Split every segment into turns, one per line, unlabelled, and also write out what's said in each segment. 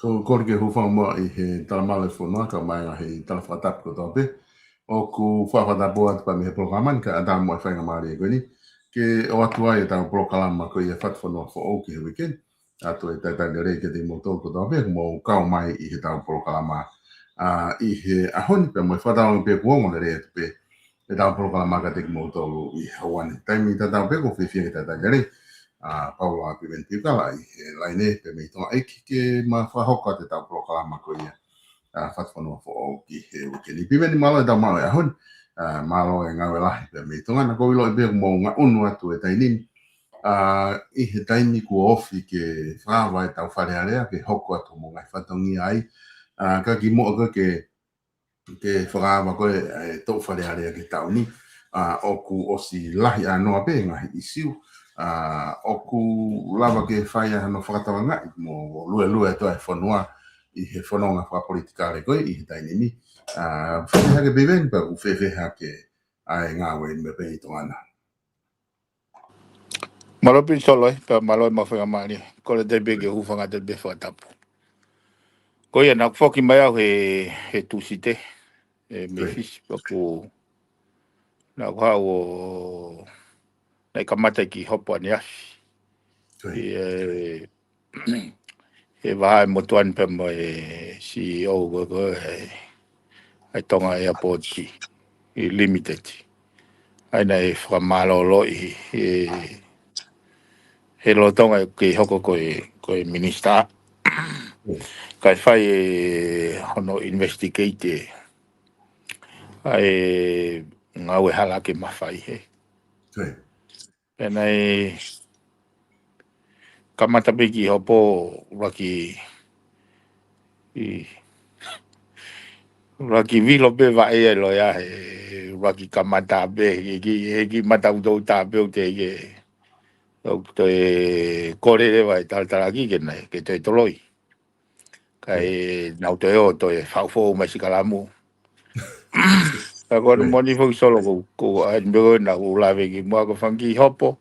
Ko korke hufang mo I he talamale fonua ka mai he talafata ko tobe o ku fa boat pa me programan ka ada mo fa ngamari ko ni ke o atua e ta proklama ko ia fat fonua fo o ke weekend ato e taitangere ke te moto ko tape mo kau mai I he tau polokalama I he ahoni pe mo whatau pe kuongo le rea pe e tau polokalama ka te moto I hawane taimi tatau pe ko whiwhia ke taitangere Paula Pimenti kala I he laine pe me tonga eiki ke ma whahoka te tau polokalama ko ia whatwhanua fo o ki he ukeni pimeni malo e tau malo e ahoni malo e ngawe lahi pe me tonga na ko ilo e pe mo ngā unu atu e tainini I he taimi kua ofi ke whawa e tau wharearea ke hoko atu mo ngai whatongi ai ka ki mo ke whakawa koe e tau wharearea ke tau ni oku osi lahi anoa pe ngahi isiu oku lava ke whaia no whakatawa ngai mo lue toa e whanua I he whanonga whapolitikare koe I he taini ni whewheha ke bewen pa u whewheha ke ai ngā wei me pe I tongana
Malo pin solo pe malo ma fa mani ko le debe ke hu fanga debe fa tapu ko ia na foki mai au he tu site me fis ko na wa o na kamata ki hopo ni as e va mo tuan pe mo si o go ai tonga airport ki limited ai nei fra malo lo he lo tonga ke hoko ko minister kai fai hono investigate ai ngau e hala ke mawhai he. Penai kamata peki hopo raki vilo pe va e lo ya he raki kamata pe ki mata uto ta pe te ke te kore de vai tal ki ke nei ke te toloi. Kai nau te o to e fau mai sikalamu. Ako no moni fo solo ko ai mbe na ulave ki mo ko fangi hopo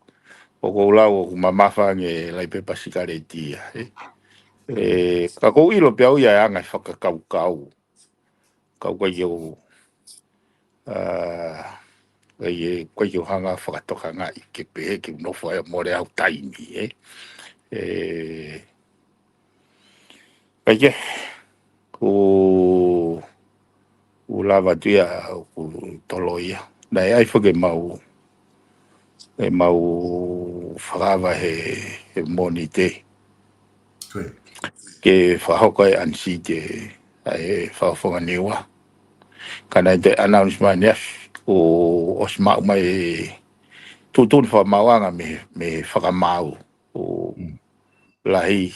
o ko lau o mamafa nge lai pe pasikare tia ka ko ilo pe au ya anga faka kau ko yo ko yo hanga faka to hanga I ke pe ki no fo mo re au taimi ko lava tia ko toloia dai ai fo ke mau frava he monite ke whahoko e ansi te e whafonga niwa kana te announcement yes o sma mai tutun wha mawanga me whakamau o lahi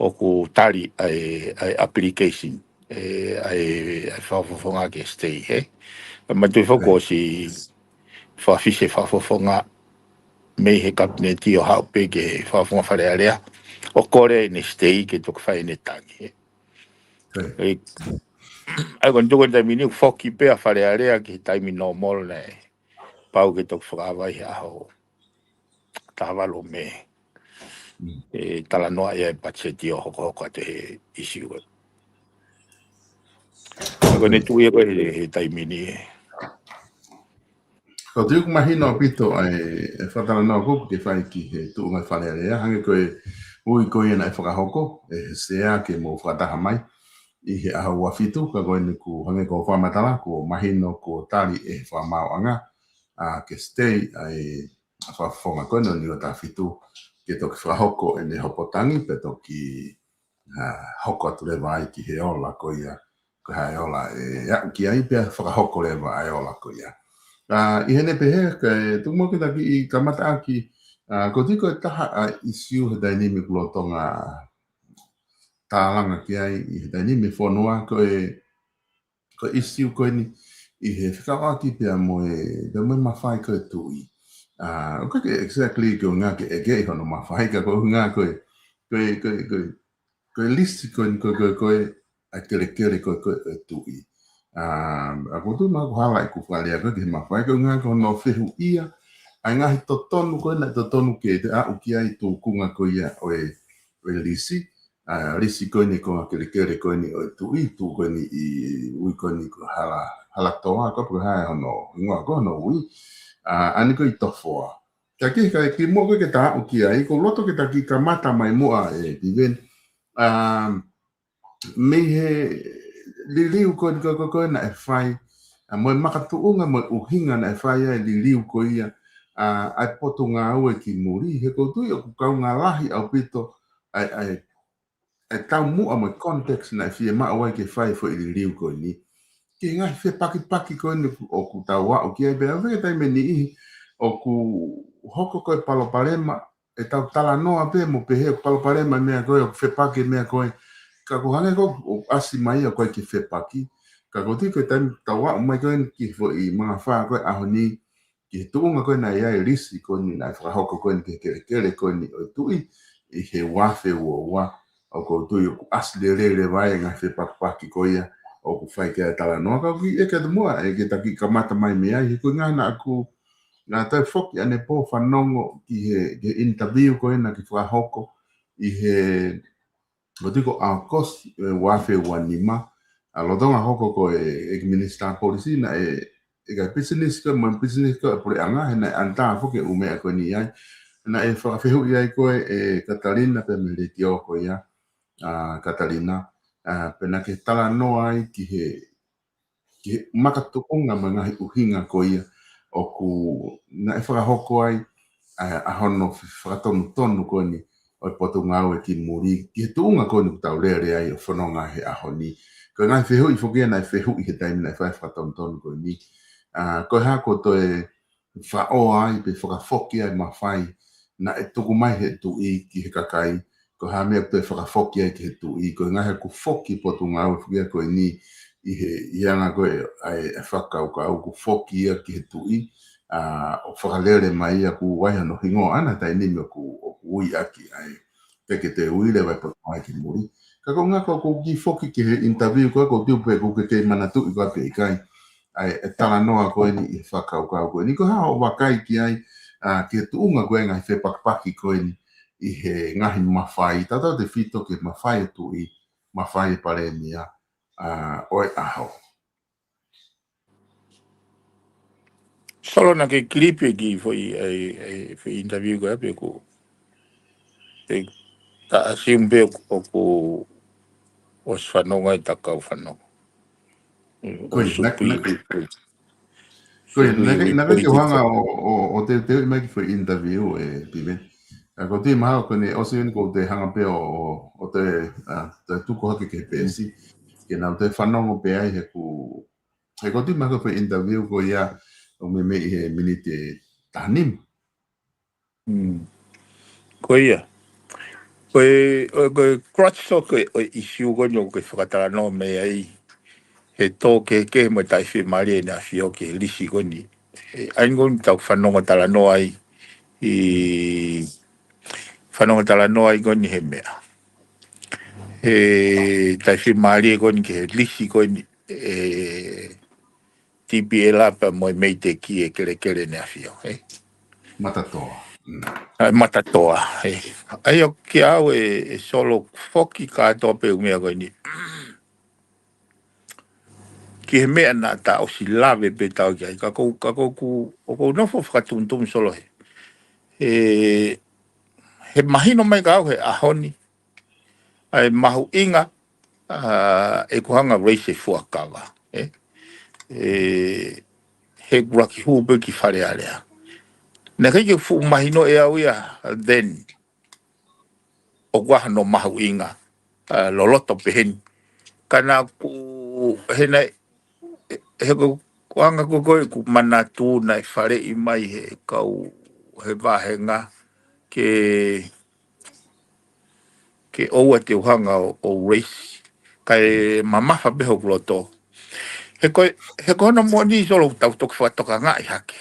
oku tari ai application ai whafonga ke stay ma tu whako si whafise whafonga me he kapneti o hau pe ke whafonga wharearea o kore ni stay ke tuk whai ne tangi ai kon tuko te mini foki pe a wharearea ki taimi normal ne pau ke tuk whakawai aho tawalo me tala noa ia e patseti o hoko te isi ua ai kon e tui e koe he taimi ni
Ko te uku mahina o pito ai e whatara noa kuku ke whai ki he tuunga wharearea hange koe ui koe na e whakahoko e sea ke mo whakataha mai I he aha ua fitu ka koe ni ku hange ko whamatala ko mahino ko tari e whamau anga ke stay ai whafonga koe no ni o ta fitu ke toki whahoko e ne hopotangi pe toki hoko atu le vai ki he ola ko ia ko hae ola ki ai pia whakahoko le vai ola ko ia I hene pehe ka tumo ki taki I kamata aki ko tiko e taha isiu he dynamic lotonga tālanga ki ai I he dynamic whanua ko isiu ko ni I he whakawaki pia mo e mawhai ko e tui ko ke exactly ko ngā ke ege I hono mawhai ka ko ngā ko listi ko a kere ko e tui ako tu ma ko hala ku whare ko ke ma whai ko ngā ko no whihu ia ai ngahi totonu ko na totonu ke te a uki ai tō kunga ko ia o e lisi lisi ko ni ko kere ko ni o tui tu ko ni I ui ko ni ko hala toa ko ko hai hono ngā ko no ui ani ko I tofoa Taki ki mo ke ta o ki ai ko loto ke taki ka mata mai mo a e even me he liliu ko na e fai a mo makatuunga mo uhinga na e fai ai liliu ko ia ai poto ngā ue ki muri he ko tui o kukau ngā lahi au pito ai tau mua mo context na e fie maa wai ke fai fo i liliu ko ni ki ngai fe paki ko ni o ku tau wa o ki ai bea veke tai me ni ihi o ku hoko ko e palo parema e tau tala noa pe mo pehe o palo parema mea koe o fe paki mea koe ka ko hange ko o asi mai o koe ki fe paki ka ko tui koe tai tau wa o mai koe ki fo i mga wha koe aho ni ki tuunga koe na iai risi koe ni na whakahoko koe ni ke kere koe ni o tui i he wafe ua wa o ko tui o asi le vai ngai fe paki koe ia o ku fai ke tala no ka ki e ke mua e ke taki kamata mai me ai ko nga na aku na tai foki ane po fanongo ki he interview ko ina ki fa hoko i he o tiko a kos wa fe wanima a lo donga hoko ko e minister policy na e ga business ko mo business ko por anga na anta foki ume ko ni ai na e fa fe hu ai ko e Catalina pe me le tio ko ya Catalina pena ke tala no ai ki he makatukunga ma ngahi uhinga ko ia o ku na e whakahoko ai a hono whakatonu ko ni o poto ngau e ki muri ki he tuunga ko ni tau rea ai o whanonga he aho ni ko ngai whehu i whokia na whehu i he taimi na e whakatonu ko ni ko ha ko to e whao ai pe whakafoki ai ma whai na e tuku mai he tu i ki he kakai ko ha mea to e whakafoki ai ki he tu i ko ngai he ku foki poto ngau e whokia ko ni i he ianga koe ai whakau ka au ku foki ia ki he tui o whakalere mai ia ku waiha no hingo ana tai nimi o ku ui aki ai teke te ui le vai poto mai ki muri ka ko ngako ku ki foki ki he interview koe ko tiu pe ku ke manatu i koe pe ikai ai e tala noa koe ni i whakau ka au koe ni ko ha o wakai ki ai ki he tuunga koe ngai whe pakpaki koe ni i he ngahi mawhai tata te whito ke mawhai tui mawhai pare mia oi aho.
Solo na ke klipe ki foi interview ko ape ko te ta asimbe o ko o whanonga i taka o whanonga. O supui.
Koe, naka ke wanga o te mai ki foi interview e pive. Ko te maha ko ne osi ko te hanga pe o te tuko hake ke pesi. Ke nau te whanonga pe ai he ku he ko te maha foi interview ko ia o me he minite tanim.
Ko ia. Koe crutch so koe o isiu ko nyo koe whakatara no me ai he tō ke mo tai whi mari e na whio ke lisi ko ni. Aingon tau whanonga tala no ai i whanonga tala no ai ko ni he mea. He tai whi mari e ko ni ke he lisi ko ni TPL apa mo mei te ki e kere ne a whio.
Matatoa.
Matatoa. Ai o ki au e solo foki ka tope umea ko ni. Ki he mea nā tā o si lawe pe tau ki ai. Ka kou ku o kou nofo whakatumtum solo he. He mahino mai ka au he ahoni. Ai mahu inga e kuhanga reise fuakawa. He raki hupe ki whare alea. Nā kai ke fu mahino e au ia then o waha no mahu inga loloto peheni. Kana ku he nei he ko anga ko ku manatu na whare i mai he kau he wahenga ke oua te uhanga o race kai mamafa beho kuloto. He ko na mo ni solo tau tok whatoka ngai hake.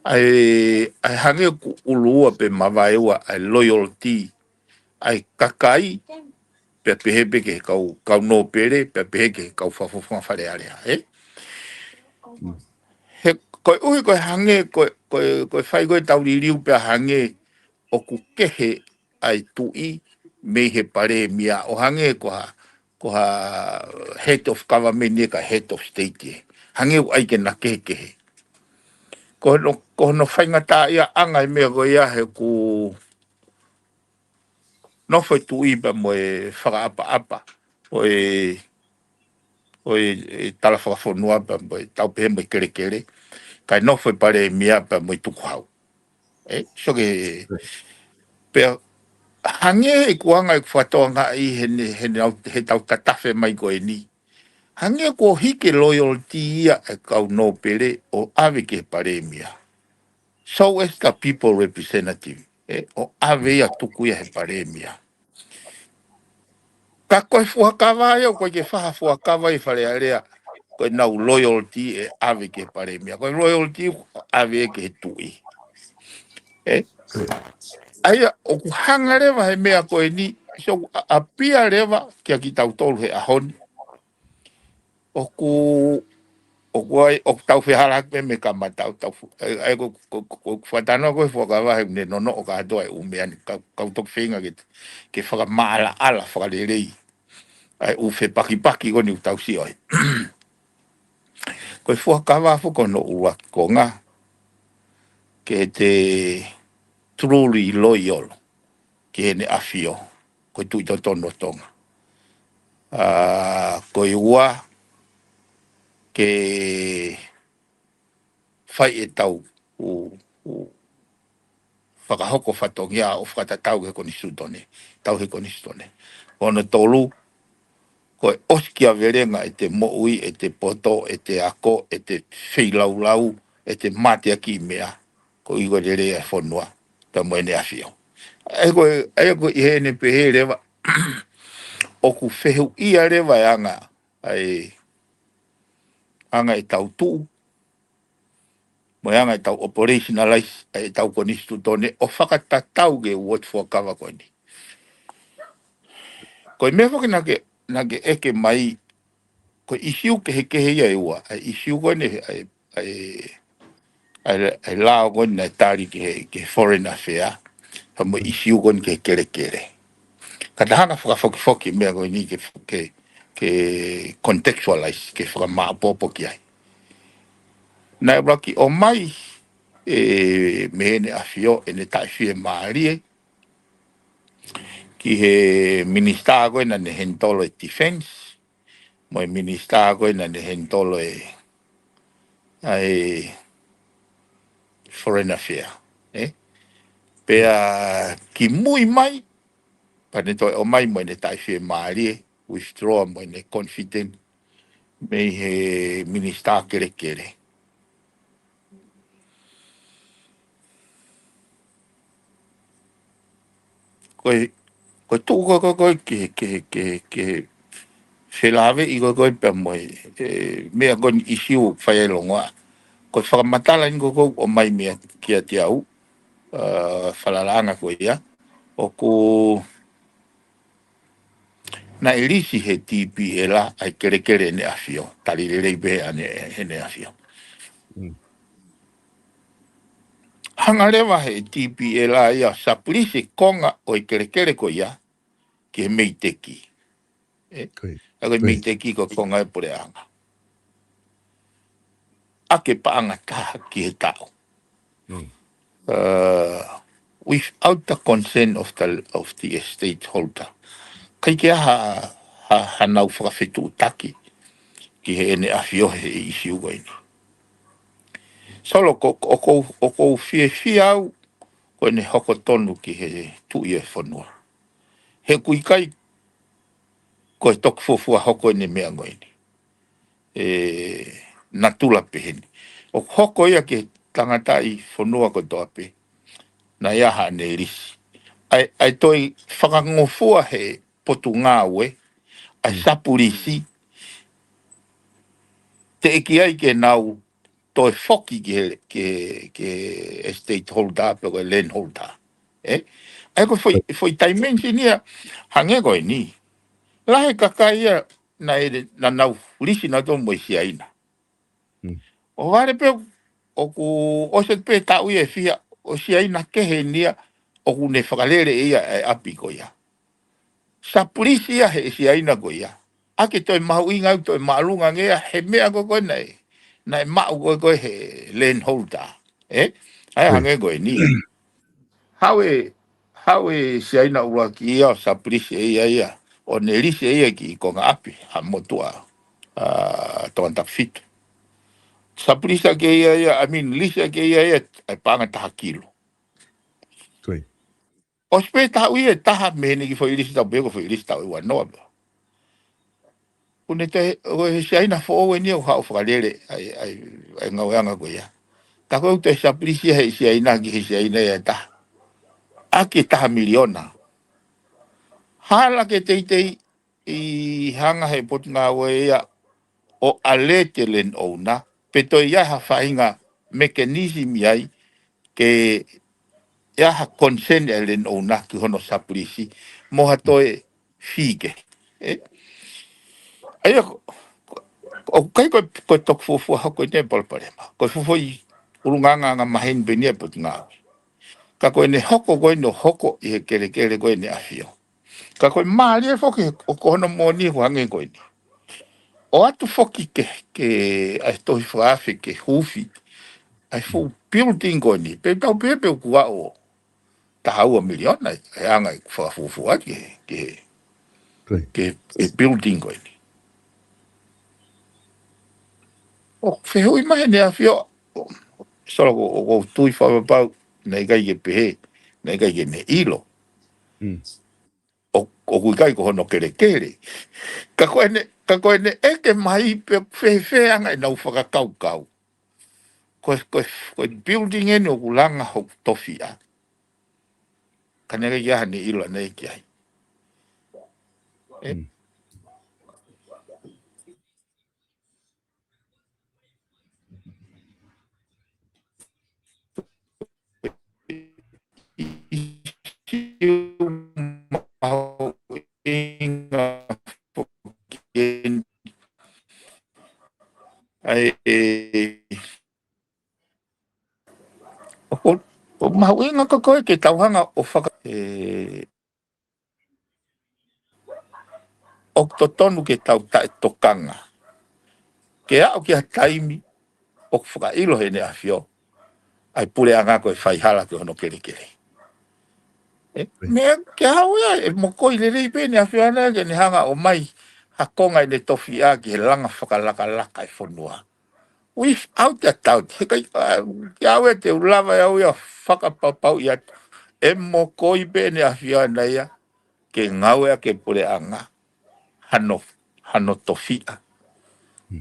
Ai hange ku ulua pe mawaiua ai loyalty ai kakai pe pehepe ke kau no pere pe pehe ke kau whafofonga whare area. He koe uhi koe hange, koe whai koe tau ririu pe hange o ku kehe ai tui me he pare mia o hange ko ha head of government ne ka head of state e. Hange o ai ke na kehe kehe. ko no whaingata ia anga i mea ko ia he ku no foi tu iba mo e whakaapa o e tala whakafonua pa mo e tau pehe mo i kere kere kai no foi pare mia pa mo i tuku hau so ke pe hange e kuanga i whatoanga i he tau tatafe mai ko e ni hange ko hike loyalty ia e kau no pere o ave ke pare mia so as the people representative o ave ia tuku ia he pare mia ka koe fuakawa ia koe ke whaha fuakawa i whare area koe nau loyalty e ave ke pare mia koe loyalty ave ke he tui aia o ku hanga rewa he mea koe ni so a pia rewa kia ki tau tolu he ahoni o ku ai o tau whiharak me ka matau tau ai ko whatano koe fuakawa he ne nono o ka atoa e umeani kau tok whenga ke whakamaala ala whakarerei ai u fe paki ko ni tau si oi ko fuakawa fu ko no ua ko nga ke te truly loyal ke ne afio ko tu to tono tonga ko ua ke fai e tau u whakahoko whatongia o whakatatau he koni sutone tau he koni sutone ono tolu ko oskia verenga e te moui, e te poto, e te ako, e te whilaulau, e te mate aki mea, ko iwa rere e whanua, ta moene a whio. E ko i hene pehe rewa, o ku whehu ia rewa e anga e tau tuu, mo anga e tau operationalize, e tau konistu tone, o whakatatau ge uot whakawa koni. Ko i mea whaki nake eke mai, ko isiu ke he ia e ua, ai isiu kone ai lao kone na tari ke foreign affair, ha mo isiu kone ke kere. Ka tahana whakafoki mea koe ni ke contextualize, ke whakamaapopo ki ai. Nai raki o mai, mehene afio e ne taifie maarie, ki he minister koe na ne hentolo e defense, mo e minister koe na ne hentolo ai foreign affair pea ki mui mai pa ne toi o mai mo ne taifie maari withdraw mo ne confident me he minister kere ko tu ko ke se lave i ko pe mo me ko issue fai longa ko whakamatala ni ko o mai mea kia te au whalalanga ko ia o ko na elisi he tipi e la ai kere ne afio tali le be ane ne afio hangarewa he tipi e la ia sa polisi konga o kere ko ia ke meiteki ako meiteki ko konga e pore anga ake paanga ka ki he tau without the consent of the estate holder kai ke ha nau whakawhetu taki ki he ene afio he isi uga ini. Solo ko fie au ko ne hoko tonu ki he tui e whanua. He kui kai ko e tok fufua hoko ne mea ngoini. Na tula peheni. O hoko ia ke tangata i whanua ko toape na iaha ne risi. Ai toi whakangofua he potu ngāwe ai sapurisi te eki ai ke nau toi foki ke estate holder pe ko land holder ai ko foi dimension ia hange ko ni la he kakaia na nau lisi na to mo sia ina o vale pe o ku o se pe ta u e fia o sia ina ke he nia o ku ne fagalere ia api ko ia sa polisia he sia ina ko ia ake toi mau inga toi malunga ngea he mea ko nei na mau ko he land holder ai hange go ni hawe si ai na ua ki o sa prisi ia o ne lisi ia ki ko nga api a motua to anta fit sa prisa ke ia I mean lisi ke ia ai panga ta kilo
Toi.
o spe ta ui ta me ni ki foi lisi ta bego foi lisi ta ua no une te o si ai na fo ni o ha o falele ai nga go ia ta ko te sa prisi si ai na ki si ai na ta aki ta miliona hala ke te I hanga he pot ngā wea o alete len ona, pe to ia ha whainga mechanism ai ke ia ha consent e len ona ki hono sapurisi, moha toe fike. Ai o kai ko tok fufu ha ko te polparema. Ko fufu I urunganga nga mahin benia pot ngā. Ka ko ne hoko ko no hoko I he kere ko ne afio. Ka ko mali e foki o kono moni huange ko ni. O atu foki ke ai tohi whaafi ke hufi ai fu building ko ni pe tau pepe kua o ta haua miliona ai anga I whaafufu ke building ko ni o whehui mai ne a whio sora o tui whaapapau nei kai ke pehe nei kai ke ne ilo o kui kai ko hono kere ka koe ne eke mai pe whewhe anga I nau whakakau ko building ene o kulanga ho tofia kanega ia ni ilo nei ki ai o mauinga ka koe ke tauhanga o whaka o totonu ke tau tae tokanga ke ao ki a taimi o whakailo he ne a whio ai pule anga koe whaihala ke hono kere me ke hau ia e mokoi le rei pene a whio ana ke ne hanga o mai hakonga I ne tofi a ki he langa whakalaka e whonua without a doubt he kai ke au e te ulava au ia whakapapau ia e mokoi pene a whio ana ia ke ngau ea ke pule anga hano tofia.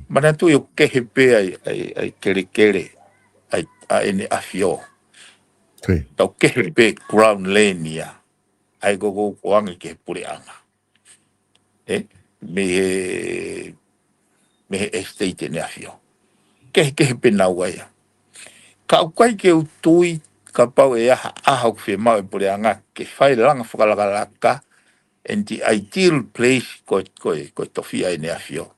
Mana tu eu kehe pe ai kere ai ene afio. Tau kehe pe ground lane ia. Ai go wangi ke pure anga. Me estate ene afio. Kehe pe na waia. Ka ukai ke utui ka pau e aha ke mau e pure anga ke fai langa whakalakalaka and the ideal place ko tofia ene afio.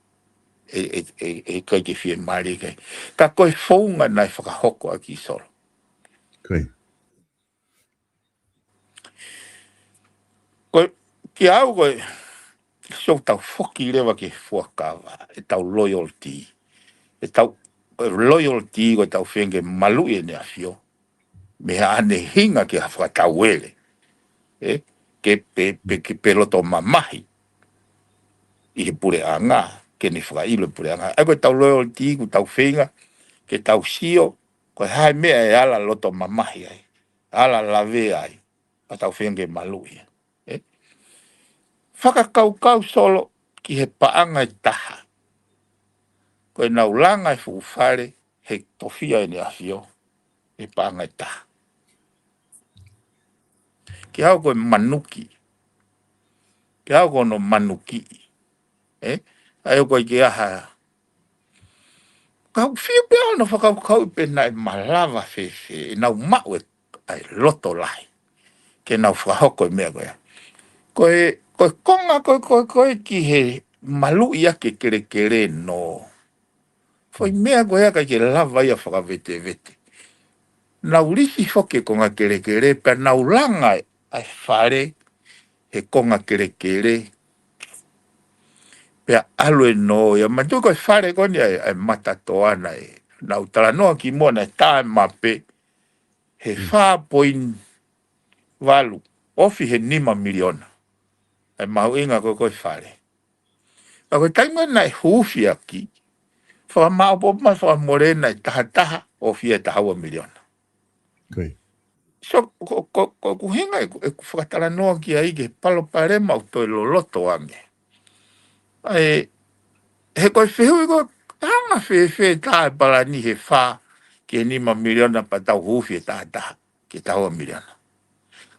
Kai ke fie mari kai. Ka koe whaunga nai whakahoko a ki soro. Koe, ki au koe, so tau whoki rewa ke whuakawa, e tau loyalty. E tau loyalty koe tau whenge malu e ne a whio. Me ane hinga ke whakatau ele. Ke peloto mamahi. I he pure a ngā. Ke ne whakailo pure a ngā. Ai koe tau loyalty, koe tau whenga, ke tau sio, koe hai mea e ala loto mamahi ai. Ala lave ai. Pa tau whenge malu ia. Whakakau solo ki he paanga I taha. Koe nau langa I fuwhare he tofia I ne ahio. He paanga I taha. Ki hau koe manuki. Ki hau koe no manuki. Ai koe ki aha. Kau whiu pia no whakakau pe nai malava whewhe. Nau mau e ai loto lai. Ke nau whakahoko I mea koe. Koe konga koe ki he malu ia ke kere no. Foi mea koe aka ke lava ia whakavete. Nau risi hoke konga kere pe nau langa ai whare he konga kere pe aloe no ia matu koe whare koni ai matatoana nau tala noa ki mona tae mape he 4.8 ofi he 5 miliona. E mau inga ko fale. A ko taima na hufi aki. Fa mau po ma fa morena taha ofi e taha miliona.
Okay.
So ko hinga e whakatala noa ki ai ke palo pare mau toi loloto ange. He koe whihu i koe hanga whi tae pala ni he wha ke 5 miliona pa tau hufi e taha ke taha miliona.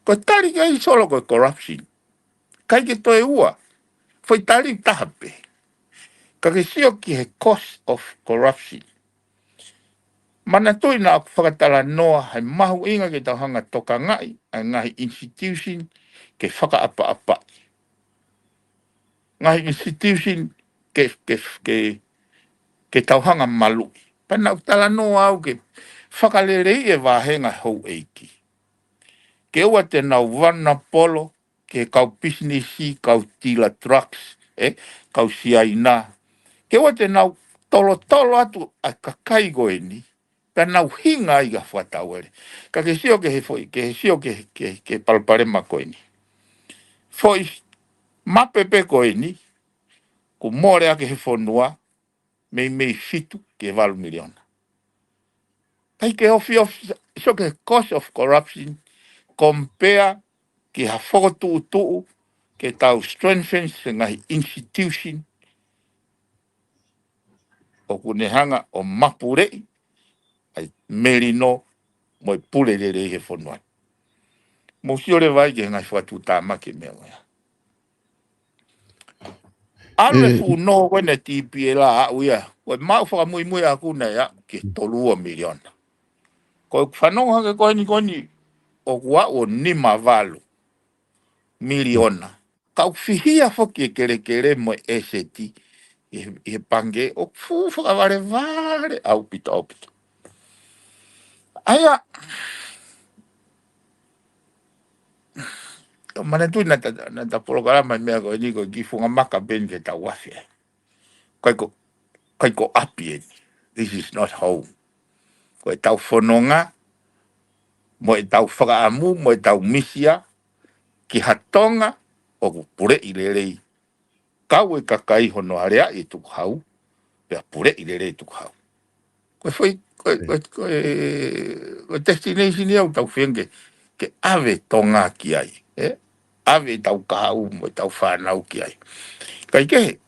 Ko tari ka i solo koe corruption. Kai ke toe ua. Foi tari taha pe. Ka ke sio ki he cost of corruption. Mana toi na aku whakatala noa hai mahu inga ke tau hanga toka ngai, ai ngahi institution ke whaka apa. Ngahi institution ke tau hanga malu. Pana utala noa au ke whakalerei e wahenga hou eiki. Ke ua te nau wana polo, ke kau businessi, kau tila trucks, kau siaina. Ke ua te nau tolo atu a kakai goe ni. Ka nau hinga i ga whatauere. Ka ke sio ke he foi, ke sio ke palparema koe ni. Foi mapepe koe ni, ku more ake he whonua, mei fitu ke 8 miliona. Kai ke so ke cost of corruption, compare ki ha whakatu ke tau strengthen se ngahi institution, o kunehanga o mapurei, ai merino moi pule re he whonua. Mo siore vai ke ngai whatu tā make mea wea. Are fu no wena tipi e la a uia. Koe mau whakamui aku nei a ke 3 miliona. Koe whanonga ke koe ni o kua o 5 miliona. Kau whihia whoki e kere mo eseti i pange o fu whakaware au pita. Aia, mana tu na ta programa mea koe ni koe ki funga maka ben ke ta wafi. Koe ko api e. This is not home. Koe tau whanonga, mo e tau whakaamu, mo e tau misia, ki hatonga, o ku pure i lerei. Kau e kakai hono area i tuku hau, pea pure i lerei tuku hau. Koe destination iau tau whienge, ke ave tonga ki ai. Ave tau kahau, mo e tau whanau ki ai. Kai kehe,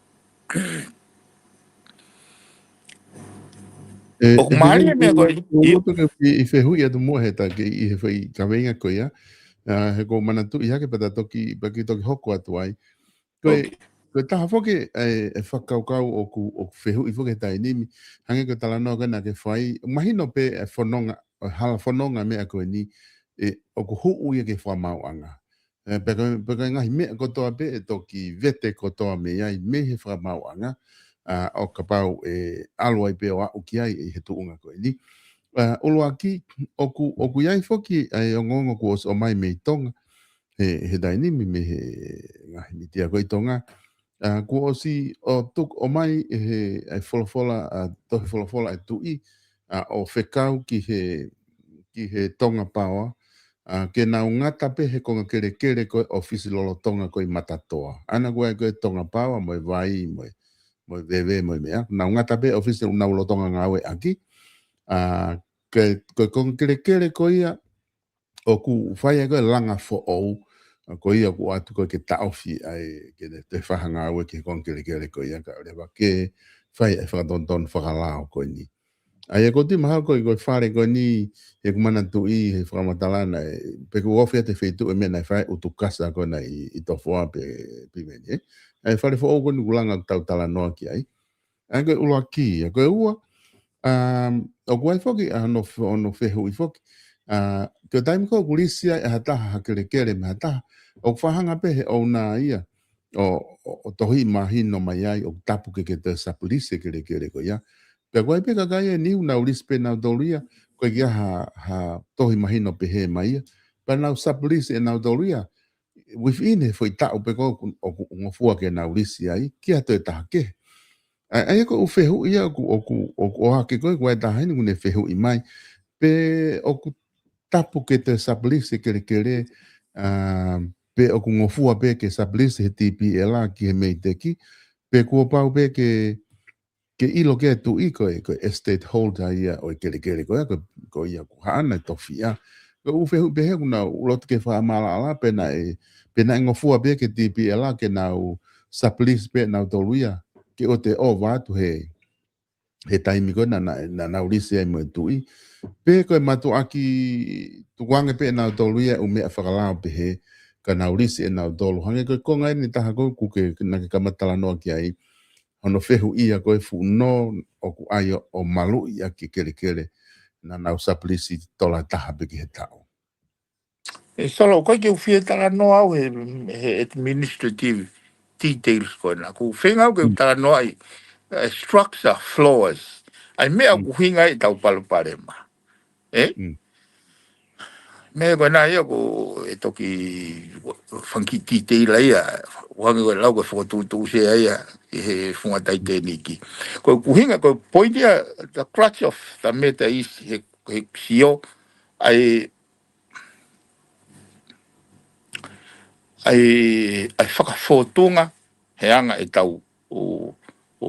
o kumari mea koe.
Moto ke I whehui atu mua he ta ke I he whai kawenga koe ia. He ko manatu I hake pata toki hoko atu ai. Koe taha whoke e whakaukau o ku whehui whoke tai nimi. Hange ko tala noa gana ke whai. Mahino pe e whanonga, hala whanonga mea koe ni. O ku huu ia ke whamau anga. Peka ngahi mea kotoa pe e toki vete kotoa mea I me he whamau anga. O ka pau e aloa I pe o au ki ai he tuunga koe ni. Olo aki, oku iai whoki ai o ngongo ku o mai mei tonga. He dainimi me he ngahi ni tia koe tonga. Ku o si o tuk o mai he ai wholafola, tohi wholafola e tui. O whekau ki he tonga paua. Ke nau ngata pe he konga kere koe ofisi lolo tonga koe matatoa. Ana koe tonga paua moe vai moe veve moe mea. Nau ngata pe ofisi nau lo tonga ngawe aki. Koe konga kere koe ia o ku whaia koe langa fo ou. Koe ia ku atu koe ke taofi ai ke te whahanga aue ke konga kere koe ia ka rewa ke whaia e whakatonton whakalao koe ni. Ai e ko ti maha koe whare koe ni e kumana tu I he whakamatalana pe ku ofi te whetu e mena whae utukasa koe na I tofoa pe meni. Ai whare fo ou koe ni kulanga tau tala noa ki ai. Ai koe uloa ki, koe ua o kuai whoki no whehu I whoki. Ke taimi ko kulisia e hataha hakere me hataha. O whahanga pehe o nā ia. O tohi mahino mai ai o tapu ke te sapulise kere ko ia. Pea koe peka kai e niu nau lispe nau doria. Koe kia ha tohi mahino pehe mai ia. Pa nau sapulise e nau doria. Within he foi tau pe ko o ngofua ke nau lisi ai. Kia to e taha ke. Ai ko whehu ia o hake koe koe taha hini kune whehu I mai. Pe o ku tapu ke te sablisi kere pe o kungofua pe ke sablisi he tipi e la ki he mei teki, pe kua pau pe ke ilo ke tu i ko estate holder ia o kere ko ia ku hana tofi ia. Ko ufe hu pe he kuna ulot ke wha amala ala pe na ngofua pe ke tipi e la ke nau sablisi pe nau tolu ia, ke o te o watu he taimi ko na ulisi ai mo tui. Pe koe matu aki tuwange pe na tolu ia o mea whakalao pe he ka na ulisi e na tolu. Hange koe konga ni taha koe kuke na ke kamatala noa ki ai. Hono fehu ia koe fu no o ku ai o malu ia ki kere na nau saplisi tola taha pe ki he tau.
E solo koe ke uwhia tala no au he administrative details koe na. Ku whenga au ke tala no ai structure flaws. Ai mea ku hinga i tau palupare ma. Mea koe na ia ko e toki whanki titei la ia. Wangi koe lau koe whakatutu se ia i he whungatai teniki. Koe ku hinga koe pointia the crutch of the meta is he sio ai whakawhotunga he anga e tau o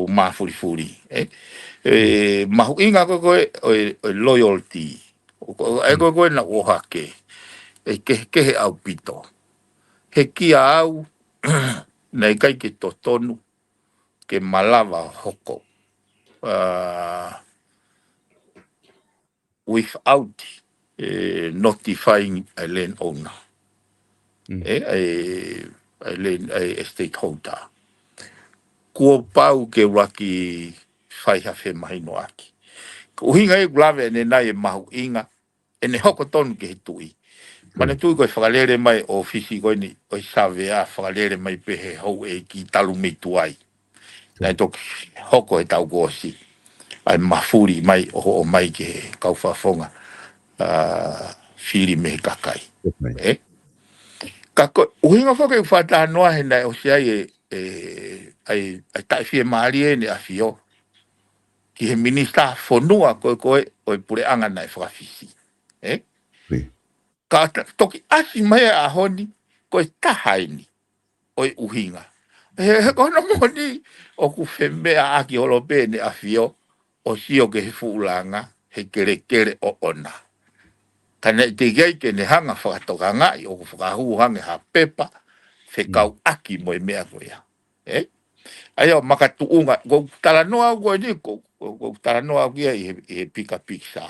mafurifuri. Mahu inga koe o loyalty. E koe na ohake. E kehe au pito. He kia au nei kai ke totonu ke malawa hoko. Without notifying a landowner. A estate holder. Kua pau ke waki whaihawhe mahi no aki. Uhinga e glave ne nai e mahu inga, e ne hoko tonu ke he tui. Mana tui koe whakalere mai o fisi koe ni, o savea whakalere mai pehe hou e ki talu me tuai. Nai toki hoko e tau gosi. Ai mafuri mai o mai ke kau whafonga. Whiri me kakai. Kako, uhinga whake whata noa he nai o si ai ai tai fie maari e ne a fio. Ki he minista whonua koe o pure anga nai whakawhisi. Ka toki asi mai a honi koe tahaini o uhinga. He kono moni o ku whemea aki holope ne a fio o sio ke he fuulanga he kere o ona. Kana te gai ke ne hanga whakatoka ngai o ku whakahu hange ha pepa whekau aki mo mea koe ya. Ai o makatuunga ko tala noa ko ni ko tala noa kia i he pika pizza.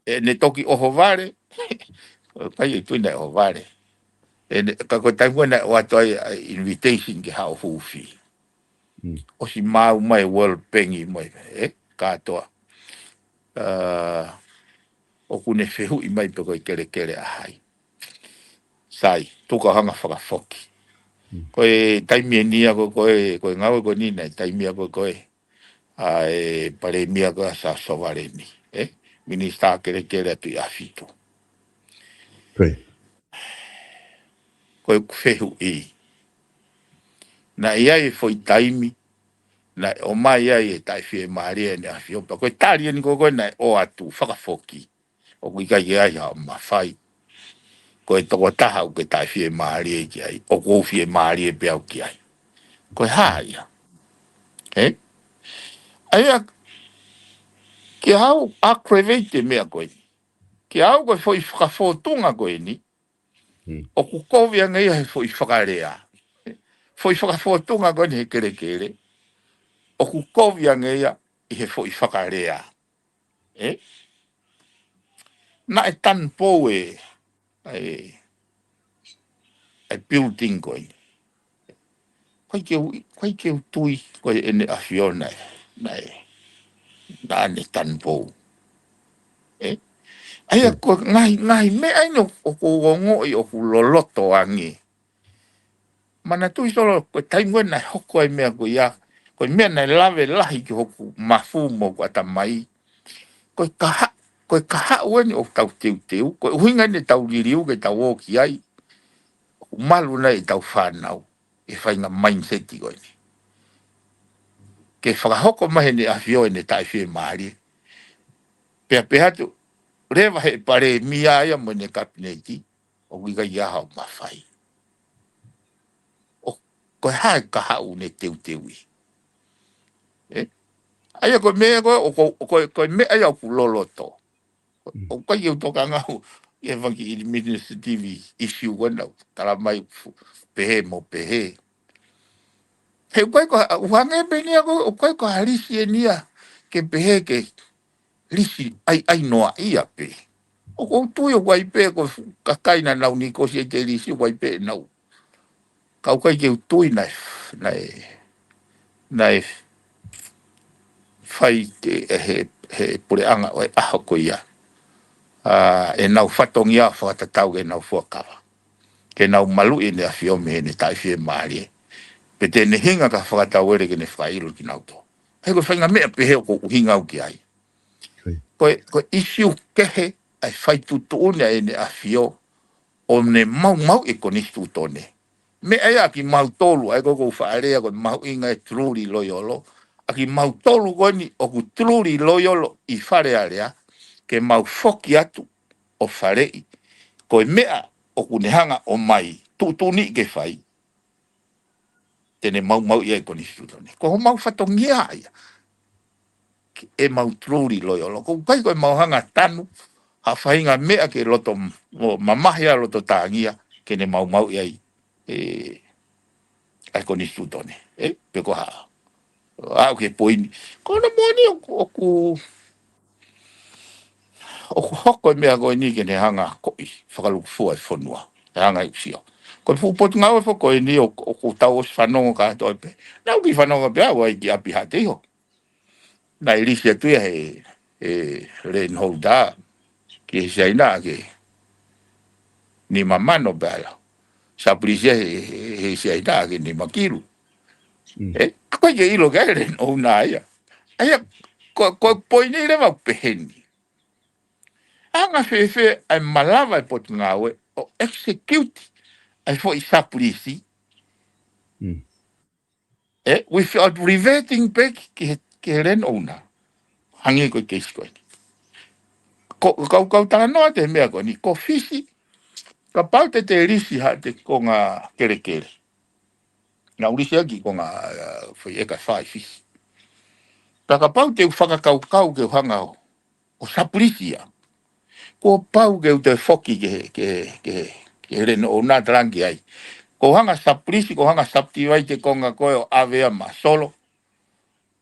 E ne toki oho vare. Kai tu na oho vare. E ka ko tai bona o atoi invitation ki ha fufi. O si mau mai world pengi mai katoa. O kune fehu i mai peko i kere ahai. Sai, tuka hanga whakafoki. Koe taimia nia koe ngau ko ni nei taimia koe ai pare mia ko sa sovareni. Minista kere tu afitu. Koe fehu i. Na ia foi taimi na o mai ai tai fie maria ne afio pa koe tari ni koe na o atu whakafoki. O kui kai ai ha mawhai. Koe toko taha o ke tai fie maria ki ai. O kou fie maria pe au ki ai. Koe haia. Aia ki hau akrevete mea koe ni. Ki hau koe foi whakafotunga koe ni. O ku kovia ngai he foi whakarea. Foi whakafotunga koe ni he kere. O ku kovia ngai i he foi whakarea. Na e tan pou ai building koe ni. Koe ke tui koe ene a fiona na ane tan pou. Aia koe ngai me aino o ku wongo i o ku loloto angi. Mana tui solo koe taimwe na hoko ai mea koe ia. Koe mea na lave lahi ki hoku mafu mo kua tamai. Koe kaha ueni o tau teu. Koe uhinga ne tau liriu ke tau o ki ai. Malu na i tau whanau. E whainga mindset i koe ni. Ke whakahoko mahe ne a fio e ne tai fie maari. Pea tu Rewa he pare mia ia mo ne kapineti. O wiga ia hao mawhai. O koe hae ka hau ne teu teui. Aia koe mea koe mea ia ku loloto. O koe iu toka ngau. Ia wangi i Minister TV issue wanau. Tala mai pehe mo pehe. He koe ko uhange benia ko koe ko halisi e nia. Ke pehe ke lisi ai noa ia pe. O ko tui o wai pe ko kakaina nau ni ko si e ke lisi wai pe nau. Kau kai ke tui nai fai he pure anga o e aho ko ia. E nau whatongia whakatatau e nau fuakawa. Ke nau malu i ne a fio me ne tai fie maari. Pe te ne hinga ka whakatau ere ke ne whailu ki nau to. Hei ko whainga mea pe heo ko hinga au ki ai. Ko isiu kehe ai whai tutuune e ne a fio o ne mau e ko nistu tone. Me ea ki mau tolu ai ko whaarea ko mau inga e truri loiolo. A ki mau tolu ko ni o ku truri loiolo i whare area ke mau foki atu o wharei. Ko e mea o kunehanga o mai tutuni ke whai. Tene mau ia e ko nistu tone. Ko ho mau whatongia ia. E mau truri loiolo. Ko kai ko e mau hanga tanu. Ha whainga mea ke loto mamahia loto tāngia ke ne mau iai ai ko nistu tone. Peko ha. Au ke poini. Ko na moni o hoko mea ko ni ke ne hanga ko i whakaluku fua e whanua. E hanga i usio. Ko fu potu ngau e whako e ni o tau os whanongo ka toi pe. Nau ki whanongo pe au ai ki api hate ho. Na i risi atu ia he ren hou da. Ki he saina ke ni mamano pe ala. Sa polisia he saina ke ni makiru. Koe ke ilo ke ren hou na ia. Aia, ko poini re mau peheni. Anga fefe ai malawa e potu ngau e o execute ai fo i sa polisi. Without reverting back ke ren hou na. Hangi koe keisi koe. Kau tanga noa te mea koe ni. Ko fisi. Ka pau te risi ha te ko ngā kere. Ngā urisi aki ko ngā whai eka whai fisi. Ka pau te whakakau ke hanga o sapurisia. Ko pau ke te whoki ke reno o nā tarangi ai. Ko hanga sapurisi, ko hanga sapti wai te ko ngā koe o awea ma solo.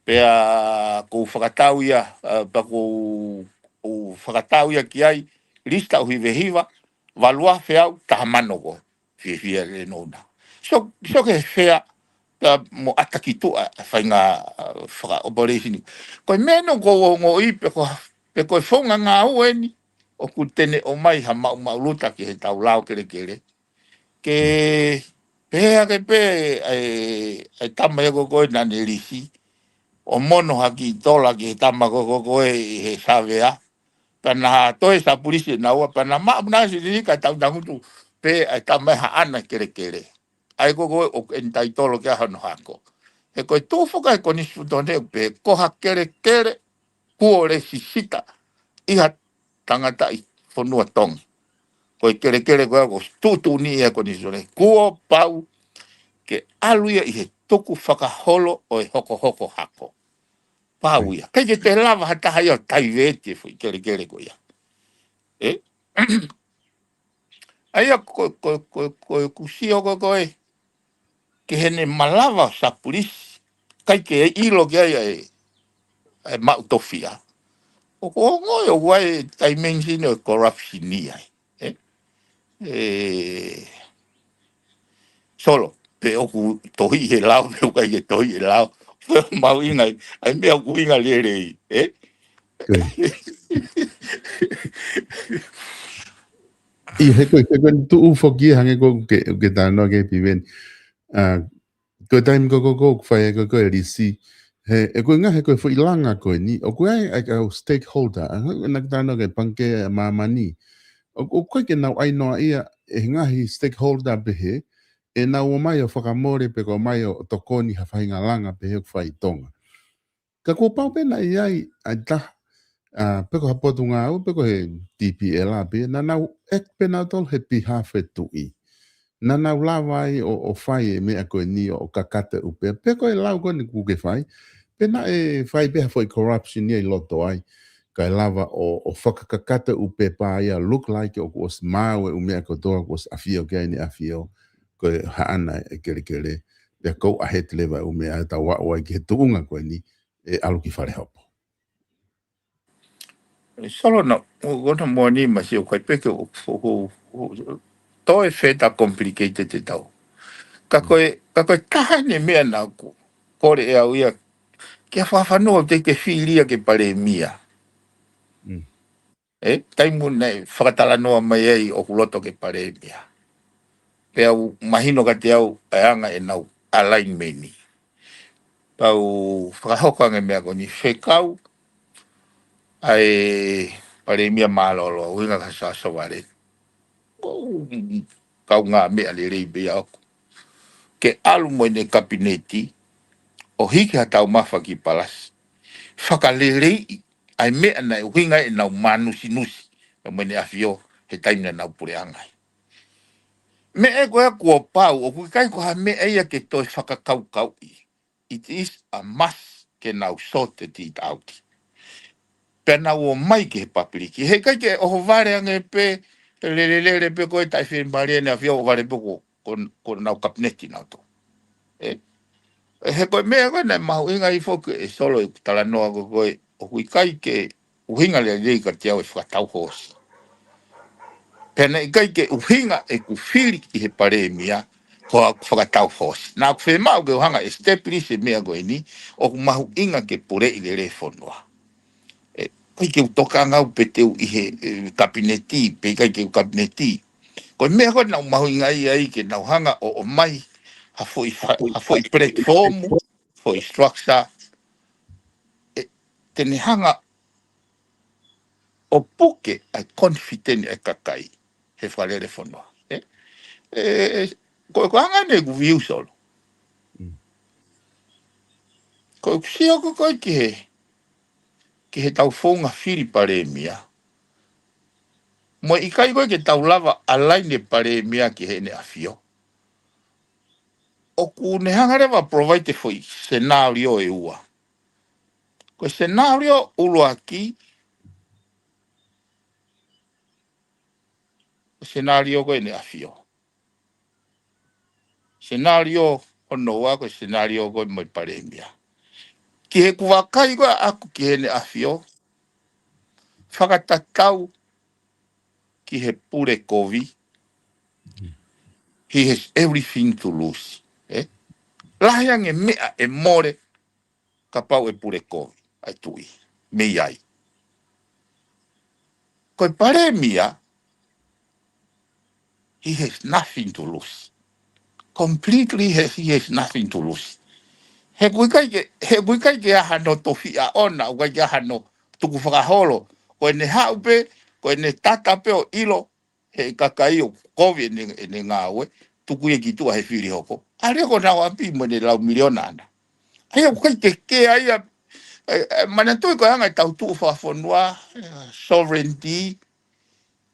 Pea ko whakatau ia, pa ko whakatau ia ki ai, lista o hiva, valua whiau taha mano ko, whia reno nā. So ke whia, mo ataki tua, whai ngā whaka-operation. Koe meno ko ngō i, pe koe whonga ngā ueni, o ku tene o mai ha mau luta ki he tau lao kere. Ke pēa ke pē, ai tama e koe nane risi, o mono haki tola ki he tama koe he savea, pana toe sa polisi na ua, pana mauna si ka tau tangutu, pe ai tama ha ana kere. Ai koe o entai tolo kia hano hako. E koe tōwhaka e koni sutone pe koha kere, kuore sisita, iha tangata i whanua tongi. Koe kere koe ako tutu ni e koni sutone. Kuo pau ke aluia i he toku whakaholo o e hoko hako. Pau ia. Kei ke te lava hataha ia tai vete fui kere koe ia. Aia koe kusio koe. Ke hene malawa sa polisi, kai ke ilo ke ai mautofia. O ko ngoi o wai tai mensine o corruption ni ai. Solo, pe oku tohi he lau, pe oku ke tohi he lau. Mau inga, ai mea ku inga lere i.
I he koe tu ufoki hange ke tāno ke piwen. Ko taim ko whai e koe risi. E koe ngā he koe whu ilanga koe ni. O koe ai au stakeholder. Nak tāno ke panke mamani. O koe ke nau ainoa ia e ngahi stakeholder behe. E nau o mai o whakamore pe ko mai o tokoni ha whainga langa behe o whai tonga. Ka ko pau pena i ai ta peko hapotunga au peko he TPL ape nana ek penatol he piha fetui nana ulawai o fai me ako ni o kakata upe peko e lau koni kuke fai pena e fai beha foi corruption ni loto ai kai lava o whakakakata upe pa ia look like o was mawe ume ako toa was afio kai ni afio ko haana e kere pe ko a het leva ume a ta wa o ki tuunga ko ni e alu ki fare hopo
Solo no, gona moni ma si o kai peke o to e feta complicated te tau. Ka koe taha ne mea na ku. Kore e au ia, kia whawhanoa te ke whiria ke pare mia. Taimu nei, whakatala noa mai ei o kuloto ke pare mia. Pe au mahino ka te au anga e nau alignment. Pau whakahokanga mea ko ni whekau, ai pare mia malolo, uinga ka sasa ware. Kau ngā mea le rei bea aku. Ke alu mo ne kabineti, o hiki hatau mafa ki palas. Whakalelei, ai mea nei uinga e nau manusi nusi. Mo ne afio, he taimina nau pure angai. Me e koe kua pau, o kui kai koha me eia ke toi whakakau kau i. It is a must ke nau sote ti tauti. Pena o mai ke he papiriki. He kai ke oho vare ange pe, lelelele pe koe tai whiri maria ne awhia o vare pe ko nau kapneti nau to. He koe mea koe nei mahu inga i foku e solo i tala noa koe o kui kai ke uhinga lea lei ka te au e whakatau hosi. Pena i kai ke uhinga e ku whiri i he pare mia, ko a whakatau hosi. Nā ku whemau ke uhanga e stepri se mea koe ni, o ku mahu inga ke pure i le re whonua. Kai ke utoka ngau pe teu i he kabineti, pe kai ke kabineti. Koe mea koe nau mahu inga i ai ke nau hanga o mai, ha foi platform, foi structure, tene hanga o puke ai confident e kakai, he whalere whanua. Koe hanga ne ku viu solo. Koe kusia koe ki he tau whonga whiri pare mia. Mo i kai koe ke tau lava alaine pare mia ki he ne awhio. O ku ne hangarewa provide foi scenario e ua. Ko scenario ulo aki, scenario ko ne afio. Scenario ono wa ko scenario ko mo paremia. Ki he kuwakai ko aku ki he ne afio. Whakatatau ki he pure kovi. He has everything to lose. Lahang e mea e more kapau e pure kovi. Ai tui. Me ai. Ko paremia, he has nothing to lose. Completely he has nothing to lose. He kuikai ke aha no tofi a ona, o kai ke aha no tuku whakaholo, ko ne haupe, ko ne tata pe o ilo, he kakai o kovi ne ngāwe, tuku e ki tua he whiri hoko. A reo ko nau api mo ne lau miliona ana. Ai o kai ke ai a, mana tui ko anga tau tuku whakafonua, sovereignty,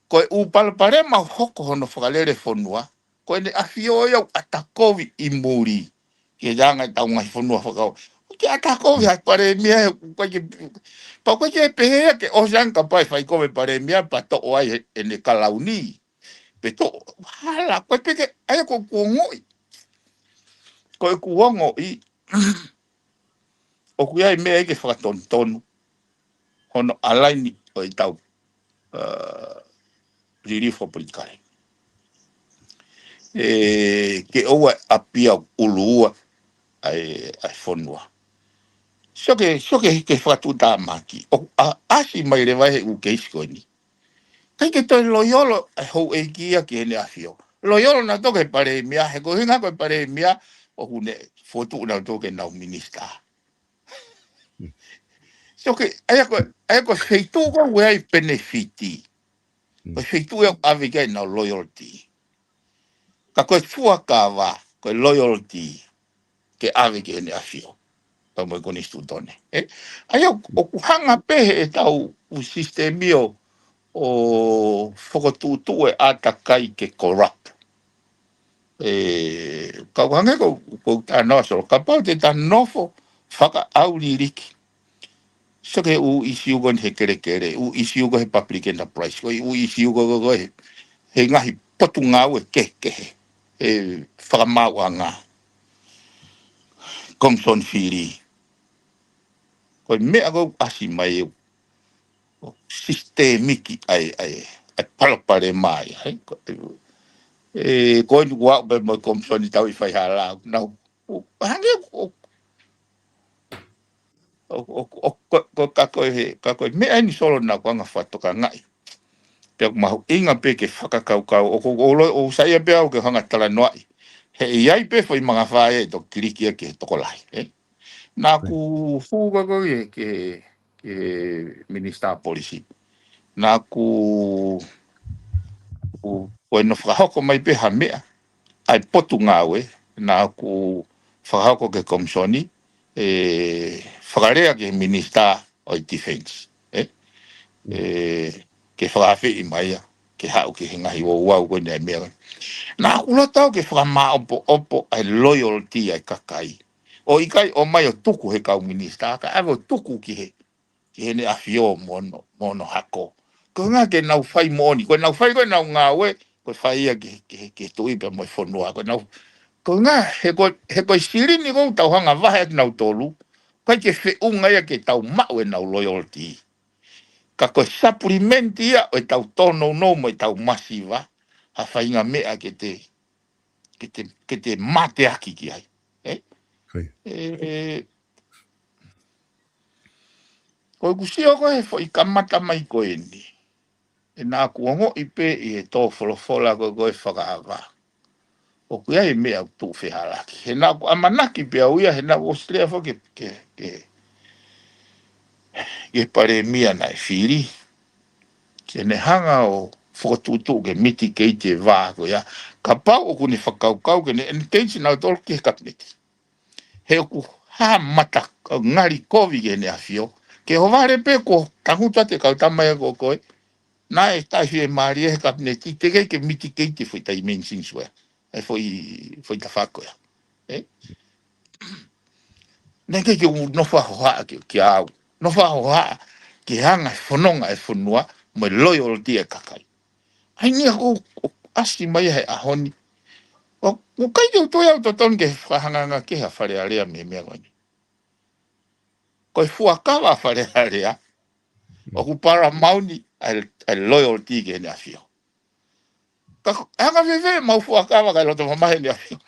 ko upalapare ma hoko hono whakalere fonua, ko ne afio iau atakovi i muri. Ke janga tau ngai fonua whakau. Ke atakovi hai pare mia, pa koe ke pehea ke o janga pai whai koe pare mia, pa to o ai e ne kalauni. Pe to, hala, koe peke, aia ko kuongoi. Koe kuongo i, o kuia i mea ike whakatontonu, hono alaini o i tau ririfo purikai. Ke oua apia ulua ai fonua. Soke ke whatuta maki. O asi mai le vai u keisko ni. Kai ke toi loyolo ai hou e kia ki hene afio. Loyolo na toke pare mia, he ko hinga koe pare mia, o hune fotu na toke nau minista. Soke, aia ko feitu ko wei benefiti. Ko feitu e avike na loyalty. Ka koe fuakawa, koe loyalty, ke avike hene afio. pa mo ko ni studone ai o ku hanga pe e tau o sistemi o fokotutu e atakai ke corrupt ka wange ko ta no so ka pa te ta nofo faka au liriki so ke u isi ugon he kere u isi ugo he public enterprise ko u isi ugo he ngahi potu ngau e ke whakamawanga Komson Firi ko mea ko asi mai o sistemiki ai palapare mai ko ni wa be mo Komson i tau I whai hala nau hange ko kako mea ni solo na ko anga whatoka ngai pe mahu inga pe ke whakakaukau o saia pe au ke hanga tala noai he iai pe foi mga whae to kirikia ke toko lai na ku fuga ko ke minister policy na ku no whahoko mai pe ha mea ai potu ngawe na ku whahoko ke komsoni whakarea ke minister o defense ke whawhi I maia ke hau ke hingahi o wau ko nei mea na ula tau ke whakama opo ai loyalty ai kakai o ikai o mai o tuku he kau minister ka ave o tuku ki he ne afio mono hako ko nga ke nau whai moni ko nau whai ko nau ngawe ko whai ia ke tui pe moi whanua ko nga he ko siri ni ko tau hanga wahe ki nau tolu kai ke whiunga ia ke tau mau e nau loyalty ka ko supplementi ia o tau tono no mo tau masiva ha whainga mea ke te mate aki ki ai ko kusio ko he foi kamata mai ko ni na kuongo ipe I to folofola ko ko whakaava o kuia I mea tu whihalaki he na ku amanaki pe uia he na Australia fo ke pare mia na whiri ke ne hanga o whakatutu ke mitigate vā ko ia ka pau o kuni whakaukau ke ne intentional tol ke kapneti he ku ha mata ngari kovi ke ne afio ke hovare pe ko tanguta te kautamai ko koe na e tai he mari e kapneti te ke mitigate foi tai mensin sua e foi ta fako ya ne ke no fa hoa ke au no fa hoa ke hanga fononga e fonua mo loyalty e kakai ai ni ko asi mai he ahoni o kai to ya to ton ke hanga ke ha fare area me ngoni ko fuaka va fare area o ku para mauni al loyalty ke na fio ka anga veve mau fuaka va ka lo to mai ni afio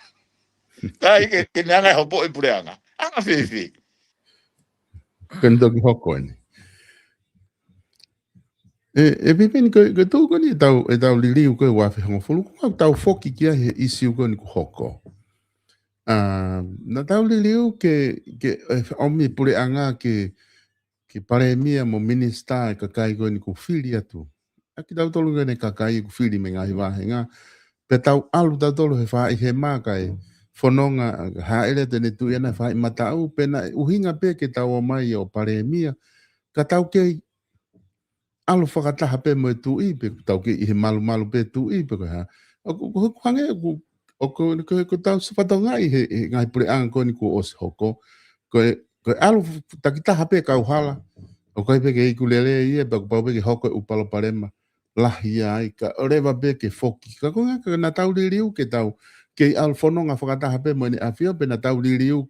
kai ke nanga ho po e pureanga anga veve
kendo ki hoko ni pipi ni ko tau ko ni tau lili ko wa fe hongo fulu ko tau foki ki he isi ko ni ko hoko na tau lili ke omi pure anga ke pare mia mo minister ka kai ko ni ko fili atu aki tau tolu ne ka kai ko fili me ngai wa nga pe tau alu tau tolu he fa he ma kai fononga ha ele tene tu ena fa mata u pena uhinga pe ke tau mai o pare mia ka tau ke alu whakataha pe mo tu I pe tau ke I malu pe tu I pe ha o hange ko tau whatonga I he ngai pure anga ko ni ko os hoko ko alu takitaha pe kau hala o kai pe ke ikulele I pe ko pe ke hoko upalo parema lahi ai ka oreva pe ke foki ka ko nga na tau liriu ke tau ke alu fononga whakataha pe mo ni afio pe na tau liriu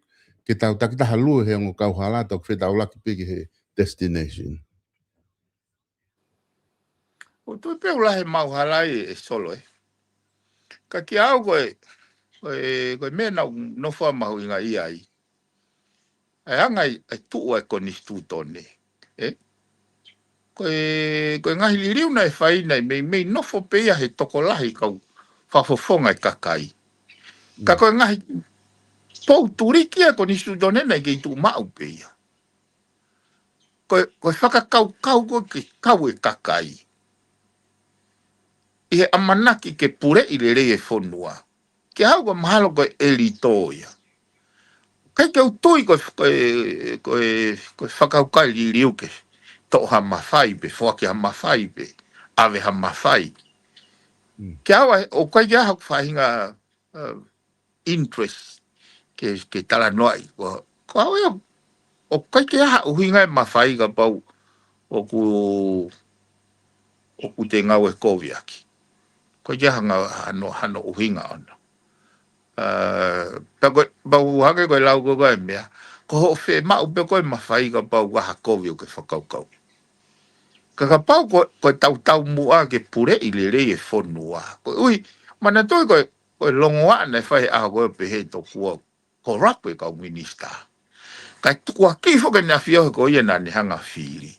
ke tau takitaha lu he ngo kau hala tau ke tau laki pe ke he destination
o tu pe ula he mau halai e solo ka ki au ko me na no fa mau inga I ai anga I tu e ko ni stu tone ko ngahi liriu na e fai na me no fo pe he tokolahi kau fa fofonga kakai ka ko ngahi pou turiki ko ni stu tone na ke tu mau pe ko whakakau ko ke kau e kakai I he amanaki ke pure I le rei e whonua. Ke hau ko mahalo ko e li tōia. kai ke utui ko whakaukai li riu ke to ha mawhai pe whaki ha mawhai pe ave ha mawhai ke awa o kai ke aha whahinga interest ke tala noai ko awa o kai ke aha uhinga e mawhai ka pau o ku te ngau e kovi aki ko ke aha hano uhinga ona bau hake koe lau koe mea ko ho fe ma upe koe mawhai ka pau waha kovi o ke whakaukau ka pau ko tau mua ke pure i le rei e whonua ko ui mana toi ko longo ana whai a koe pe he to kua ko rapu e kau minista ka kua kifo ke na fio ko ia na ni hanga whiri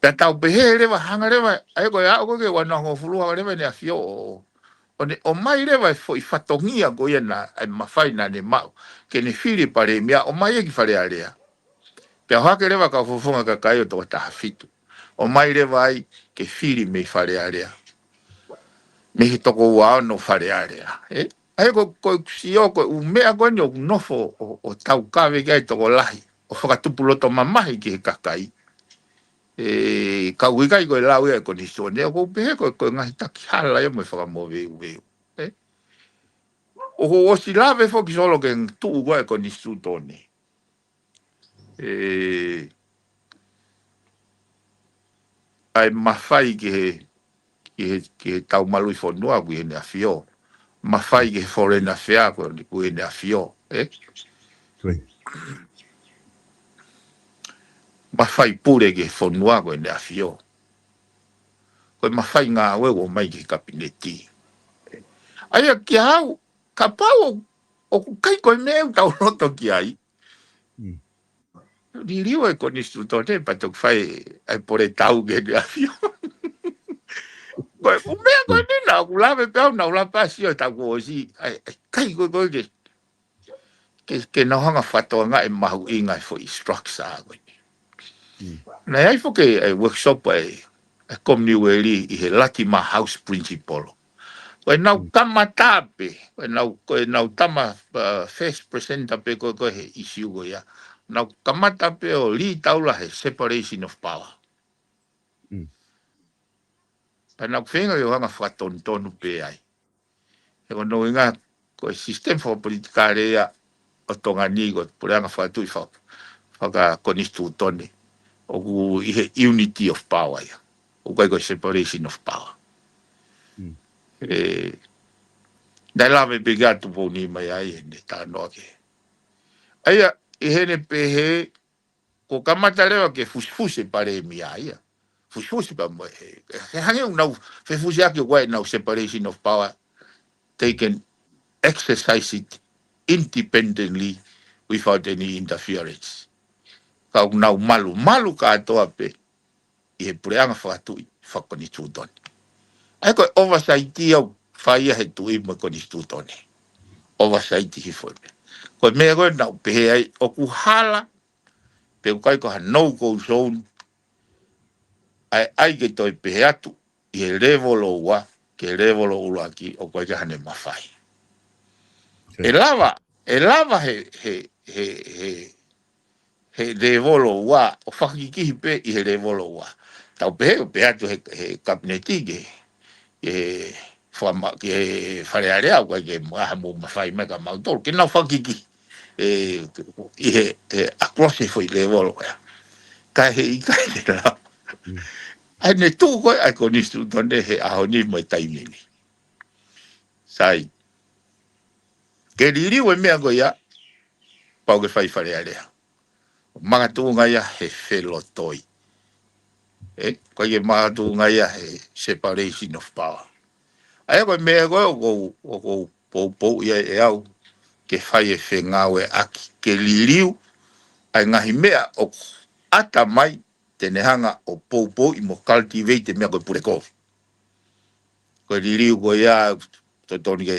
pe tau pe he rewa hanga rewa ai koe a koe ke wana ho fulua rewa ni a fio o mai rewa i whatongia ko ia na ai mawhai na ne mau ke ne whiri pare mea o mai e ki whare area pe hake rewa ka fufunga ka kai o tō taha fitu o mai rewa ai ke whiri me whare area me he toko wao no whare area ai ko si o ko mea ko ni o nofo o tau kawe kai toko lahi o whakatupuloto mamahi ki he kakai ka uikai ko e lau e ko ni so ne ko pehe ko ngahi taki hala e mo e whakamowe uweu o si lave fo ki solo ke tu ua e ko ni su tone ai mawhai ki he tau malu i whanua kui he nea fio mawhai ki he forena whea kui he nea fio mawhai pure ki he whanua kui he nea fio koe mawhai ngā ue o mai ki he kabineti ai a ki hau ka pau o kai koe meu tau roto ki ai ni riwa e koni stutone pa tok fai ai pore tau ke nea fio koe umea koe ni na ulave peau na ulapa si o tau ko si ai kai koe koe ke na hanga whatoa nga e mahu inga fo i structure koe na ai fo ke workshop ai community i he laki ma house principle koe nau kamatape koe nau tama first presenter pe koe he issue koe ya nau kamatape o li taula he separation of power pa nau whenga yo hanga whatontonu pe ai e kono inga koe system for politicare ya o tonga ni koe pure hanga whatui whaka konistu tone o ku i he unity of power ya o koe separation of power dai lave pe gato po ni mai ai ne ta no ke ai i hene pe he ko kamata lewa ke fusfuse pare mi ai fusfuse pa mo he hange un nau fusfuse aki wai nau separation of power they can exercise it independently without any interference ka nau malu ka toa pe i he pureanga whakatui whakoni tūtoni ai koe oversight au whaia he tui mo koni tūtoni oversight hi fwone koe mea koe nau pehe ai o ku hala pe kai ko ha no go zone ai ke toi pehe atu i he level o wa ke level o ula ki o koe ke hane mawhai e lava he level o wa o whakikihi pe i he level o wa tau pehe atu he kabineti ke wharearea koe ke mga mo mawhai me ka mautoro ke nau whakiki i he across he foi level o ka he i kai te la ai ne tu koe ai ko nistu tone he ahoni mo taimini sai ke riri we mea koe ia pau ke whai wharearea mga tu ngai he whelotoi koe ke mga tu ngai he separation of power ai koe mea koe o pou ia e au ke whai e whengawe aki ke liriu ai ngahi mea o ata mai tene hanga o pou i mo cultivate mea koe pure kofi koe liriu koe ia totoni ke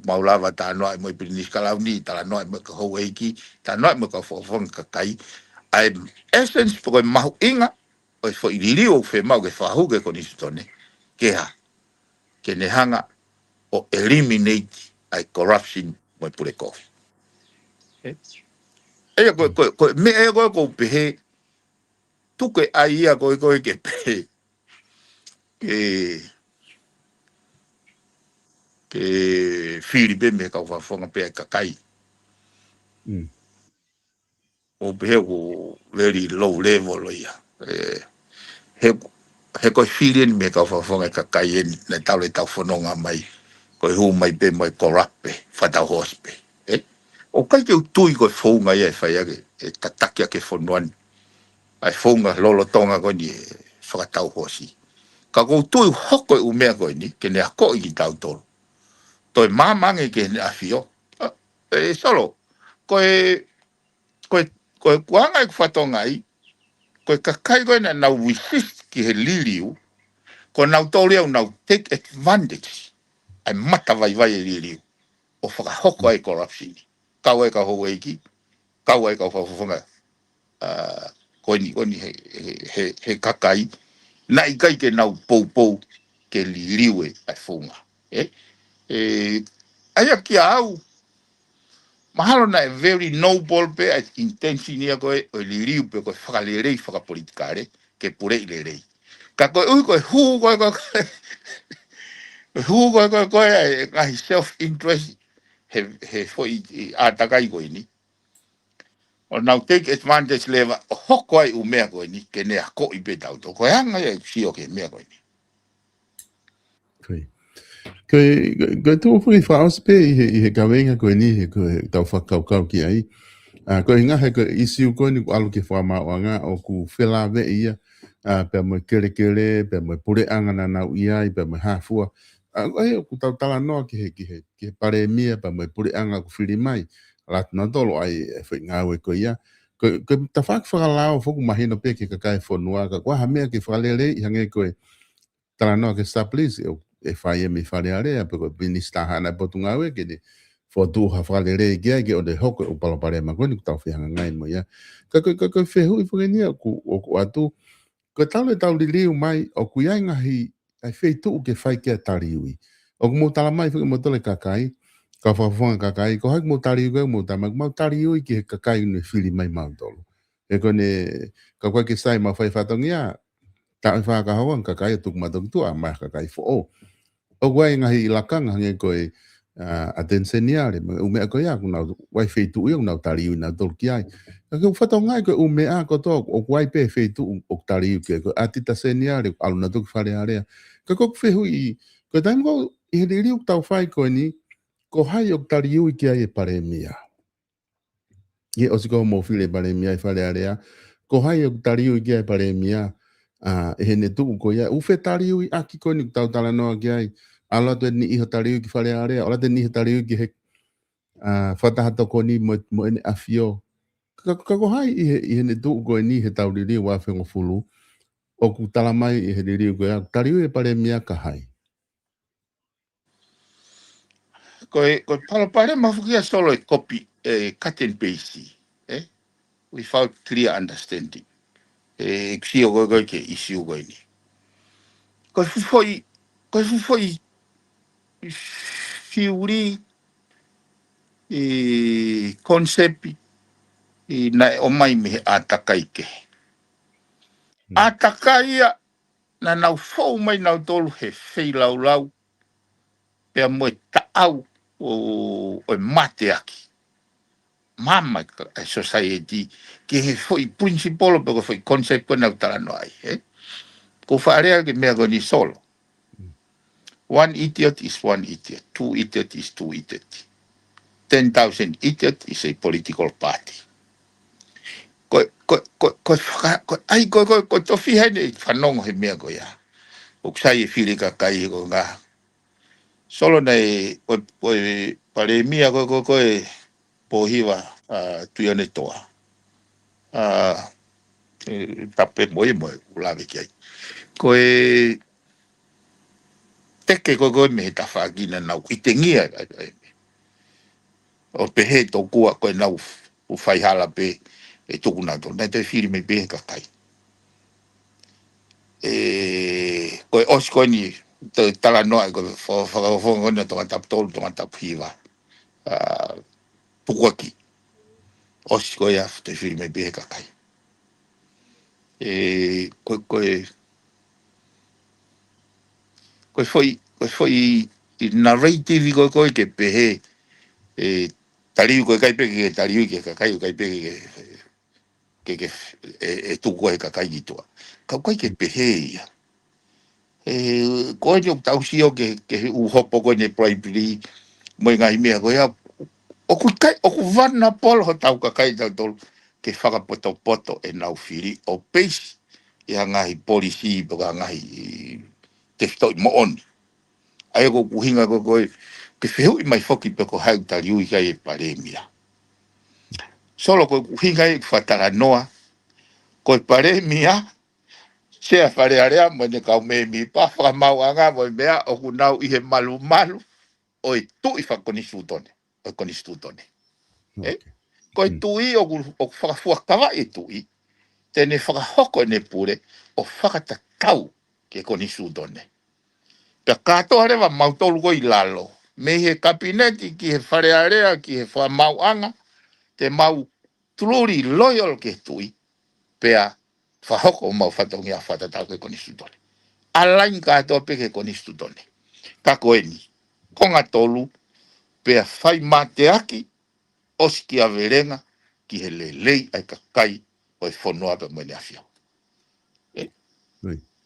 maulava ta noa mo i pirinis kalauni ta noa mo ka hou eiki ta noa mo ka fofong ka kai ai essence po koe mahu inga o fo i liriu o whe mau ke whahu ke koni sutone ke ha ke ne hanga o eliminate ai corruption mo i pure kofi e ko me e ko pe tu ke ai a ko ke pe ke Filipe me ka fa fonga pe ka kai o pe ko very low level lo ya he ko feeling me ka fa fonga ka kai na tau le tau fononga mai ko hu mai pe mai corrupt fa ta hospe o kai ke tu ko fonga ye fa ya ke tatakia ke fonuan ai fonga lolo tonga ko ni fa tau hosi ka ko tu hoko u me ko ni ke ne ko i tau tolo toi mamange ke ne afio solo ko kuanga ku fatongai ko kakai ko na resist ki he liliu ko na tole na take advantage ai mata vai liliu o fa hoko ai corruption kawe ka ho ki kawe ka fa fonga ko ni he kakai na ikai ke na pou ke liliu ai fonga ai ki au mahalo na very noble pe intention ia ko o liriu pe ko fakalere fakapolitikare ke pure ilere ka ko hu ai self interest he foi atakai ko ini o now take advantage leva hoko ai u mea ko ini ke ne ko i pe tau to ko anga ia si o ke mea ko ini
ko tu foi faus pe he kawenga ko ni he ko tau fakau ki ai ko inga he ko isi ko ni alu ke fa ma wanga o ku fela ve ia pe mo kele pe mo pure anga na ia pe mo hafua ai ku tau tala no ki pare mia pe mo pure anga ku fili mai lat na dolo ai fe nga we ko ia ko ta fak fa la fo ku mahino pe ki ka kai fo noa ka kwa ha mea ki fa lele hange ko tala no ke sa please e fai me fale area pe ko binista hana botunga we ke de fo tu ha fale re ge o de hoko o palo pare ma ko ni ta fi hanga ngai mo ya ka fe hu fo ni ku o ku atu ko tau li liu mai o ku ia ngahi ai fe tu ke fai ke tariui o mo tala mai fo mo tole kakai ka fa fo kakai ko ha mo tari go mo ta ma tariui ke kakai ni fili mai ma tolo e ko ne ka ko ke sai ma fai fatongia ta fa ka hawan kakai tu ma tu ma kakai fo o wai ngahi lakanga nge koe atenseniare o me ko ya kuna wai feitu eu na tari na torki ai ko fato ngai ko o me a ko to o wai pe feitu o tari ke ko atita seniare alu na to fare area ko fe hui ko dan go i ri u tau fai ko ni ko hai o tari u ki ai pare mia ye o siko mo file pare mia i fare area ko hai o tari u ki ai pare mia e ne tu ko ya u fe tari u aki ko ni tau tala no ki ai ala te ni iho tariu ki whare area, ala te ni iho tariu ki he whatahato ko ni mo ene afio. Kako hai i he ne tuu koe ni he tau riri wa whengo fulu, o ku tala mai i he riri koe a tariu e pare mia ka hai.
Koe pare mafukia solo e copy cut and paste without clear understanding ksio koe ke isi koe ni koe fufoi fiuri concept na o mai me atakai ke atakai na nau fou mai nau tolu he fei lau pe mo taau o mate aki mama society que foi principal porque foi concept na utara no ai ko farea que me agoni solo one idiot is one idiot, two idiot is two idiot, 10,000 idiot is a political party ai ko to fi hene fanong he me go ya o sai fili ka kai go nga solo nei o pare mia ko pohiwa tuione toa tape moi ulawe ki ai ko teke ko me ta fagina na i te ngia o pe he to kua ko na u fai hala pe e tuku na to na te fili me be ka kai ko os ko ni te tala no ko fo ngona to tap tol to tap hiwa puaki o si ko ia te firi me be ka kai ko foi narrative ko ke pe tari ko kai pe ke tari ke ka kai pe ke tu ko ka kai to ka kai ke pe ia ko yo tau si o ke u hopo ko ne primary mo ngai me ko ia o ku vana pol ho tau ka kai tau ke whakapoto e nau whiri o peisi ia ngahi polisi po ka ngahi te whitoi mo oni. Ai ko kuhinga ko koe ke whihu i mai whoki pe ko hau ta riui kai e paremia. Solo ko kuhinga i whatara noa ko e paremia se a wharearea mo ne kau me mi pa whakamau anga mo mea o ku nau i he malu o e tu i whakonistu tone. O konistu tone. Ko e tui o whakafuakawa e tui tene whakahoko ne pure o whakatakau ke konistu tone. Pea katoa rewa mautolu ko i lalo. Me he kabineti ki he wharearea ki he whamau anga te mau truly loyal ke tui pea whahoko o mau whatongi a whatatau ke konistu tone. Alain katoa pe ke konistu tone. Kako eni. Konga tolu pea whai mate aki oski a verenga ki he lelei ai kakai o e whanua pe mwene awhia.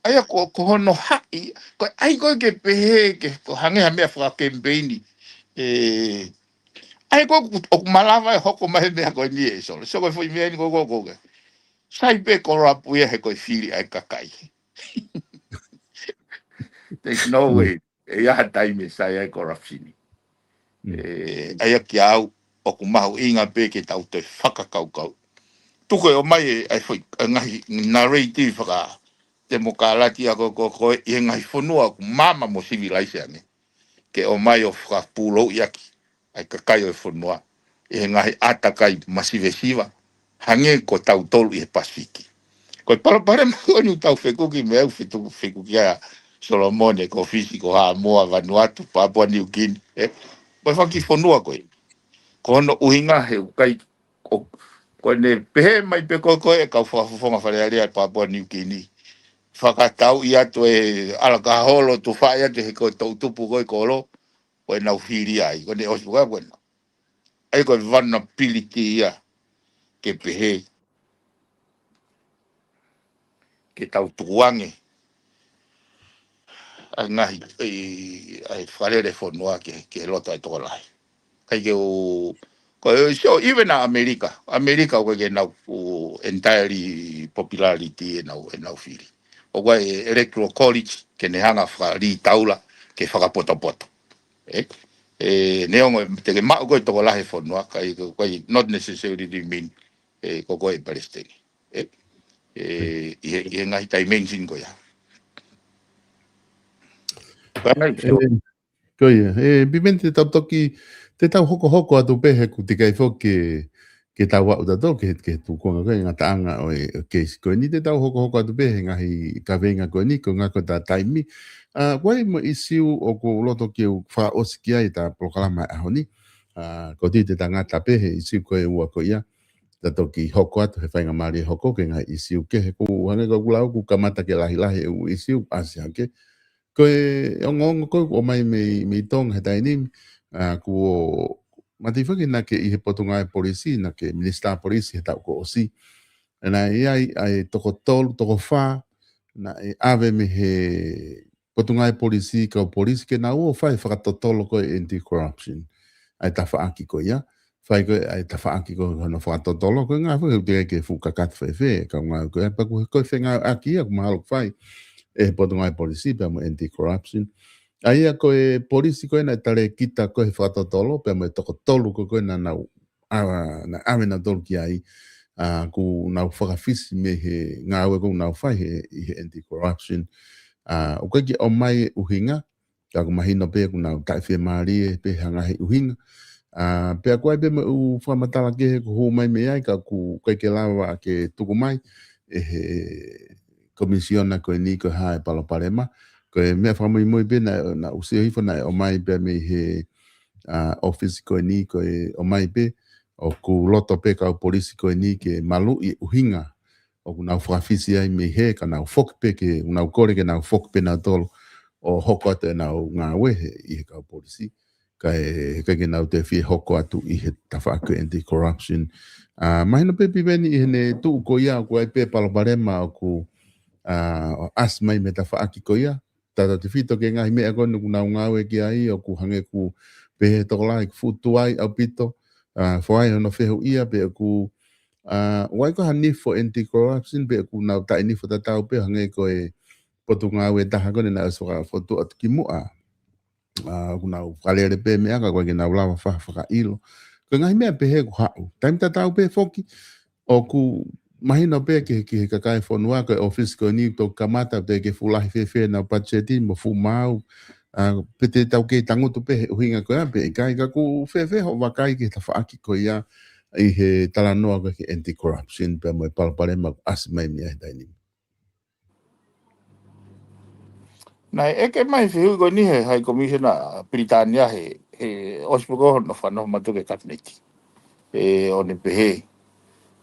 Aia ko hono hai, ko ai ko ke pehe ke ko hange ha mea whaka campaigni. Ai ko o malawa e hoko mahe mea ko ni e solo. So ko fui mea ni ko ko. Sai pe ko rapu e he ko whiri ai kakai. There's no way. E aha taime sai ai ko rafini. Aia ki au o kumahu inga pe ke tau te whakakaukau. Tuko o mai ai foi ngahi narrative whaka te mokalati a ko e ngai whanua ku mama mo civilization ke o mai o whakapulo iaki ai kakai o whanua e ngai atakai masivesiva hange ko tau tolu i he Pasifiki. Ko pare mo ni tau whekuki me au whekuki a Solomone ko fisiko ha moa Vanuatu Papua New Guinea. Ko whaki whanua koe. Ko hono uhinga he kai ko ne pehe mai pe ko e ka whakafonga wharearea Papua New Guinea. Whakatau i atu e alakaholo tu whaia te he koe tau tupu koe kolo o e nau whiri ai. Ko ne osu koe koe. Ai koe vana piliti ia ke pehe ke tau tuange ai ngahi ai wharere whanua ke loto ai toko lai. Kai ke o so even na Amerika ko ke nau entirely popularity e nau whiri. O koe electoral college ke ne hanga whakari taula ke whakapoto. Neongo te ke mao koe toko lahe whanua kai koe not necessarily mean ko koe Palestine. I ngahi tai mensin koe ya.
Koia, bimenti tau toki, te tau hoko atu pehe ku te kai whoke ke tau wau tato ke tu konga koe ngā taanga o keisi koe ni te tau hoko atu pehe ngahi ka venga koe ni ko ngako ta taimi. Koe mo isiu o ko loto ki u wha oski ai ta prokalama aho ni. Ko ti te tangata pehe isiu koe ua ko ia. Tato ki hoko atu he whainga maari hoko ke ngai isiu ke he ku hange ko kulau ku kamata ke lahi u isiu asi hake. Koe ongongo koe o mai me tong he taini ku o mati whaki na ke i he potunga e polisi na ke minister polisi he tau ko osi na i ai toko tolu toko wha na e ave me he potunga e polisi ka o polisi ke na ua whai whakatotolo koe anti-corruption ai ta whaaki koe ia whai koe ai ta whaaki koe hana whakatotolo koe ngā whai te ke whukakat whai ka ngā koe paku koe whenga aki ia kumahaluk whai e potunga e polisi pe mo anti-corruption. Aia koe polisi koe na tare kita koe whakatotolo pe mo e toko tolu koe na ame na tolu ki ai ku nau whakawhisi me he ngā ue kou nau whai he anti-corruption. O koe ki o mai uhinga, ka ku mahino pe ku nau taiwhia maari pe hangahi uhinga. Pe a koe pe mo u whamatala ke he ku hou mai me ai ka ku koe ke lawa ke tuku mai e he komisiona koe ni koe hae Paloparema. Koe mea whamui mui pe na usio hifo na o mai pe me he office koe ni koe o mai pe o ku loto pe ka polisi ko ni ke malu I uhinga o ku nau whakawhisi ai me he ka nau whok pe ke nau kore ke nau whok pe na tolo o hoko atu e nau ngā wehe I he ka polisi ka e ke nau te whi hoko atu I he tawhaka anti-corruption mahina pe piveni I he ne tuu ko ia ko ai pe paloparema o ku asmai me tawhaaki ko ia tata te whito ke ngahi mea konu ku nau ngāwe ki ai o ku hange ku pe he tokolai ku futu ai au pito whaai hono whehu ia pe ku wai ko hani for anti-corruption pe ku nau tai ni for tatau pe hange ko e potu ngāwe taha kone na soka fotu atu ki mua ku nau kalere pe mea ka kwa ki nau lawa whaka ilo ko ngahi mea pe he ku hau taim tatau pe foki o ku mahina pe ke kakai fonua ko office ko ni to kamata te ke fulahi fe na pacheti mo fu mau pete tau ke tangutu pe huinga ko pe kai ka ku fe ho wakai ke tawhaaki ko ia I he talanoa ko ke anti-corruption pe mo palpare ma asmai mea daini.
Nai eke mai whihu ko ni he hai komisiona Britania he ospuko no whanau matuke kabineti. O ne pehe.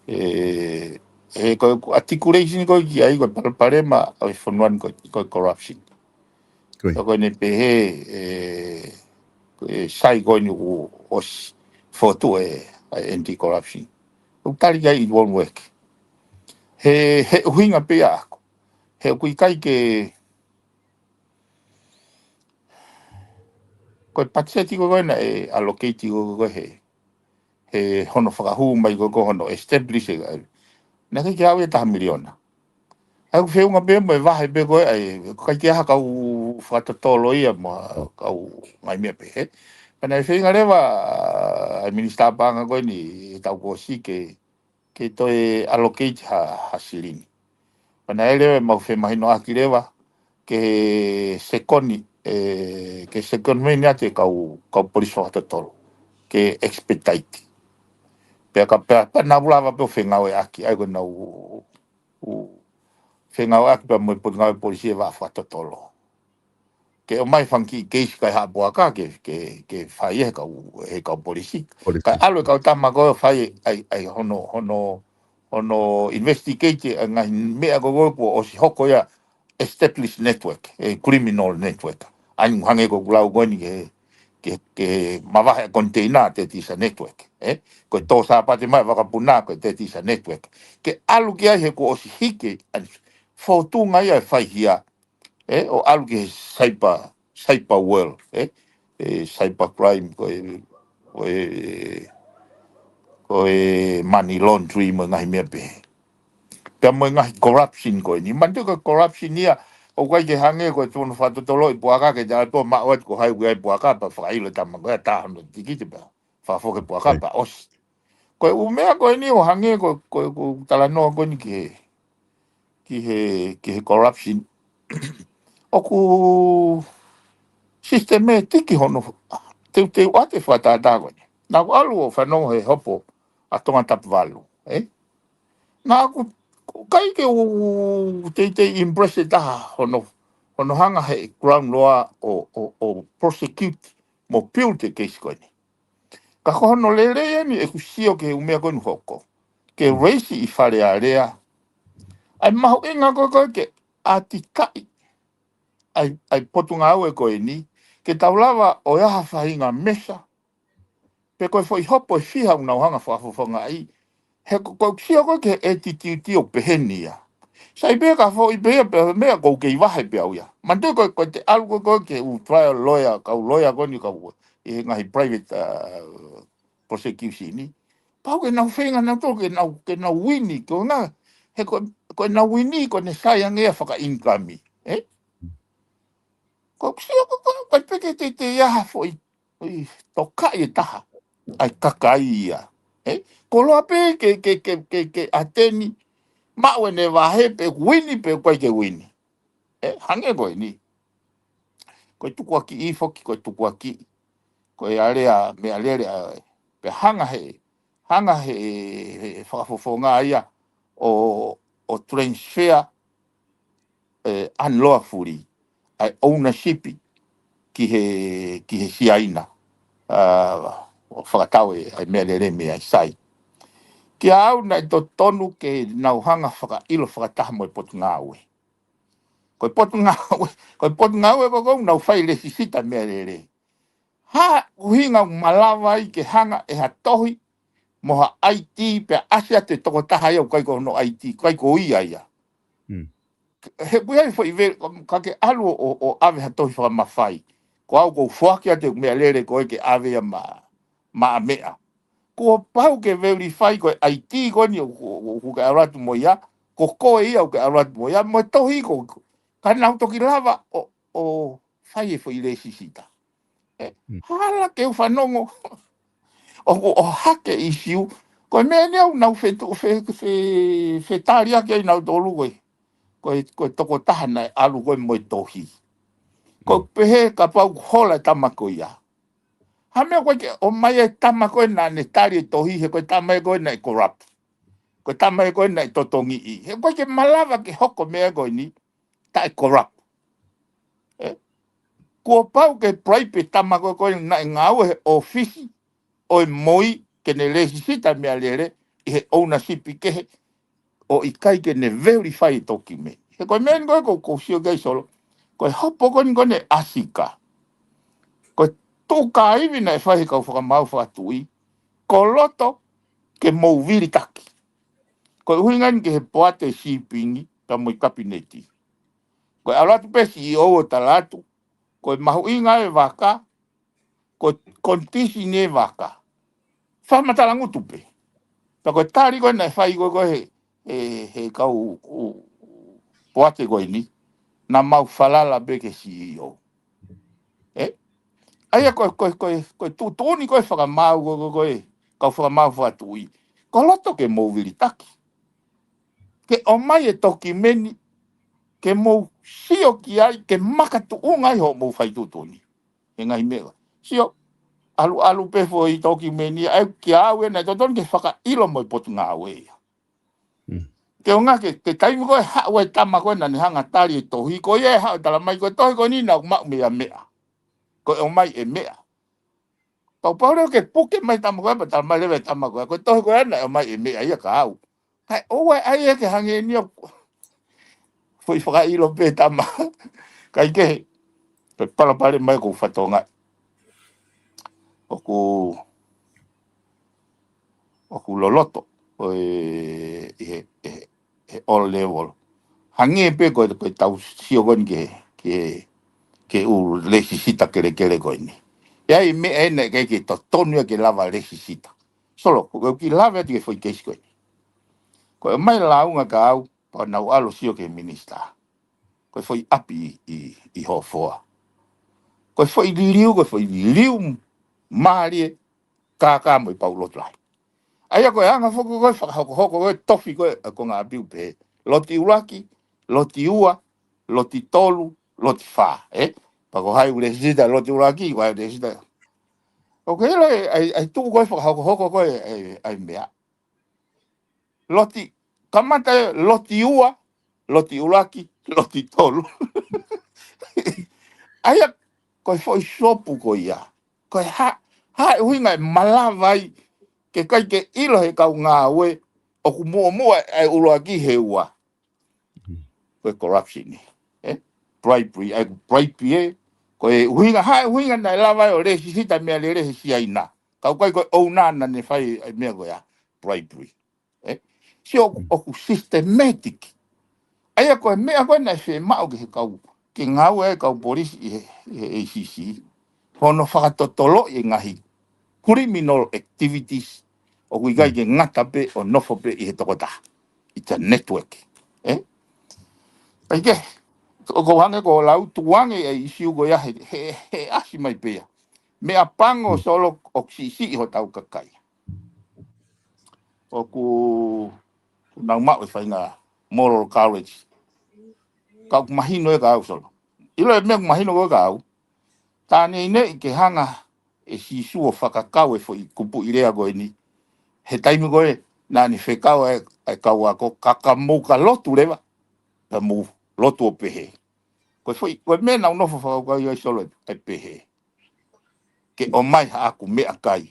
He ko articulation ko ki ai ko palparema o whanuan ko corruption. Ko ne pehe sai ko ni os fotu anti-corruption. Utari kai it won't work. He huinga pe ako. He kui kai ke ko patseti ko na allocate ko he hono whakahu mai ko hono establish na ke kia ta miliona ai ko feu ngabe mai vahe be ko ai kai kia ka u whatatolo ia mo ka u mai me pe pana fe ngarewa ai minister banga ko ni tau ko si ke to allocate ha silini pana ele mo fe mai no akirewa ke sekoni ke second menia te kau poliso whatatolo ke expectate pe ka pe na bulava pe fenga aki ai ko na u fenga aki pe mo po nga polisi va whatatolo ke o mai fanki ke ka ha boaka ke fai he ka polisi ka alo ka tama ko fai ai hono investigate nga me go o si hoko ya established network criminal network anh hange ko glau ko ni ke mavahe container te tisa network ko to sa pati mai vaka puna ko te tisa network ke alu ki ai he ko o si hike fotu ngai ai fai hia o alu ki cyber world cyber crime ko money laundry mo ngai me pe pe mo ngai corruption ko ni man ko corruption nia o kai ke hange ko tun fa to lo I puaka ke ja to ma wat ko hai wi puaka pa fa ilo tam ko ta no tiki te pa fa fo ke puaka pa os ko u me ko ni o hange ko tala no ko ni ki he corruption o ku sisteme tiki hono te wa te fa ta ko ni na ko alu fa no he hopo a tonga tap valu na ku kai ke te impress ta hono hanga he ground law o prosecute mo pilte case ko ni ka hono le ni e kusio ke umea ko hoko ke race I fare area ai maho inga ko ke atikai ai potunga au ko ni ke taulava o ya fainga mesa pe ko foi hopo fiha una hanga fa ai he ko kusio ko ke attitude o pehenia sai be ka fo I be me ko ke va he pe auya man to ko te algo ko ke u trial lawyer ka lawyer ko ni ka e ngai private prosecution ni pa ko na fenga na to ke na wini ko na he ko na wini ko ne sai nge fa ka income ko ko pe ke te ya fo to ka I ta ai kakaia ko lo pe ke ateni ma wene va he pe wini pe ko ke wini hange ko ni ko tu ko ki fo ki ko tu ko ki ko area me area pe hanga he fa nga ia o transfer unlawfully ai ownership ki he siaina o whakatau ai mea lere mea sai. Ki au na to tonu ke nau hanga ilo whakataha mo potu ngāwe. Koe potu ngāwe ko nau whai le sisita mea lere. Ha uhinga malawa i ke hanga e ha tohi moha IT pe asia te toko taha iau kai ko no IT, kai ko ia ia. He buia foi ver ka ke alu o ave ha tohi whaka mawhai. Ko au ko whakia te mea lere ko ke ave ma mea. Ko pau ke verify ko IT ko ni ko ke aratu mo ia, ko ia o ke aratu mo ia, mo tohi ko. Ka nau toki lava o whai e foi le sisita. Hala ke whanongo. O hake isiu, ko mea neu nau fe taria ke nau tolu koe. Koe toko taha nei alu koe moi tohi. Ko pehe ka pau hola tamako ia. Ha mea koe ke o mai e tamako na ne tari tohi he koe tamai koe na corrupt. Koe tamai koe na totongi i. He koe ke malawa ke hoko mea koe ni, ta e corrupt. Ko pau ke private tamako koe na ngau he ofisi o moi ke ne lesisita mea lere i he ownership i kehe o i kai ke ne verify toki me. He koe mea koe ko sio gai solo. Koe hopo koe ne asika. Koe tūka iwi na e whahi kau whakamau whakatui. Ko loto ke mou viri taki. Koe uhingan ke he poate shippingi ka moi kapineti. Koe alatu pe CEO o talatu. Koe mahu inga e waka. Koe kontisi ne waka. Whamatalangu tupe. Ta koe tari koe na e whai koe he kau poate koe ni. Na mau falala be ke CEO. Aia koe tūtoni koe whakamau koe kau whakamau whatui. Ko loto ke mou viri taki. Ke o mai e toki meni, ke mou sio ki ai, ke makatu ungai ho mou whai tūtoni. E ngai mea. Sio, alu pefo i toki meni, ai ki awe na tōtoni ke whaka ilo mo i potu ngā awe. Ke o ngā ke taimi koe hawa e tama koe na ni hanga tari e tohi, ko ia e hawa tala mai koe tohi koe ni na mau mea mea. Ko o mai e mea. Pau ke puke mai tama koe, pa tala mai lewe tama koe, ko tohi koe na o mai e mea ia ka au. Kai oa ai e ke hange ni o foi whaka ilo pe tama. Kai ke, pe palapare mai ko whatonga. Oku loloto, o e all level. Hange pe koe tau sio koe ke u lesi sita kere koe ni. Ia i me ene ke to tonu ke lava lesi sita. Solo, ko ki lava te foi keisi koe. Ko mai launga ka au, pa nau alo sio ke minista. Ko foi api i ho foa. Ko foi liu marie ka mo paulo trai. Aia ko anga foko ko hoko ko tofi ko ko nga biu pe. Loti uraki, loti ua, loti tolu, loti fa, Pa ko hai ule sida loti uraki wa de sida. O ke le ai tu ko hoko ko ai mea. Loti kamata loti ua, loti uraki, loti tolu. Aia ko foi sopu ko ia. Ko ha uinga malavai ke kai ke ilo he kau ngā we o ku mua ai uruaki he ua. Ko corruption ni. Bribery, ai bribery ko uinga na lava o le sisita mea le he si aina. Kau kai ko ouna na ne fai mea ko ia bribery. Si o ku systematic. Aia ko mea ko na se mau ke kau ke ngau e kau polisi e ACC. Hono whakatotolo i ngahi criminal activities o kui kai ke ngata pe o nofo pe i he tokota. It's a network. Pai ke, ko hange ko lau tuange e isiu ko ia he asi mai pea. Mea pango solo oksisi i ho tau kakai. O ku nau mau e whainga moral courage. Kau mahino e ka au solo. Ilo e mea mahino ko ka au. Tāne ine i ke hanga e sisu o whakakau e fwoi kupu i rea koe ni. He taimi koe, nani whekau e kau ako kakamou ka lotu rewa. Ka mou lotu o pehe. Koe fwoi, koe mea nau nofo whakakau i solo e pehe. Ke o mai ha aku mea kai.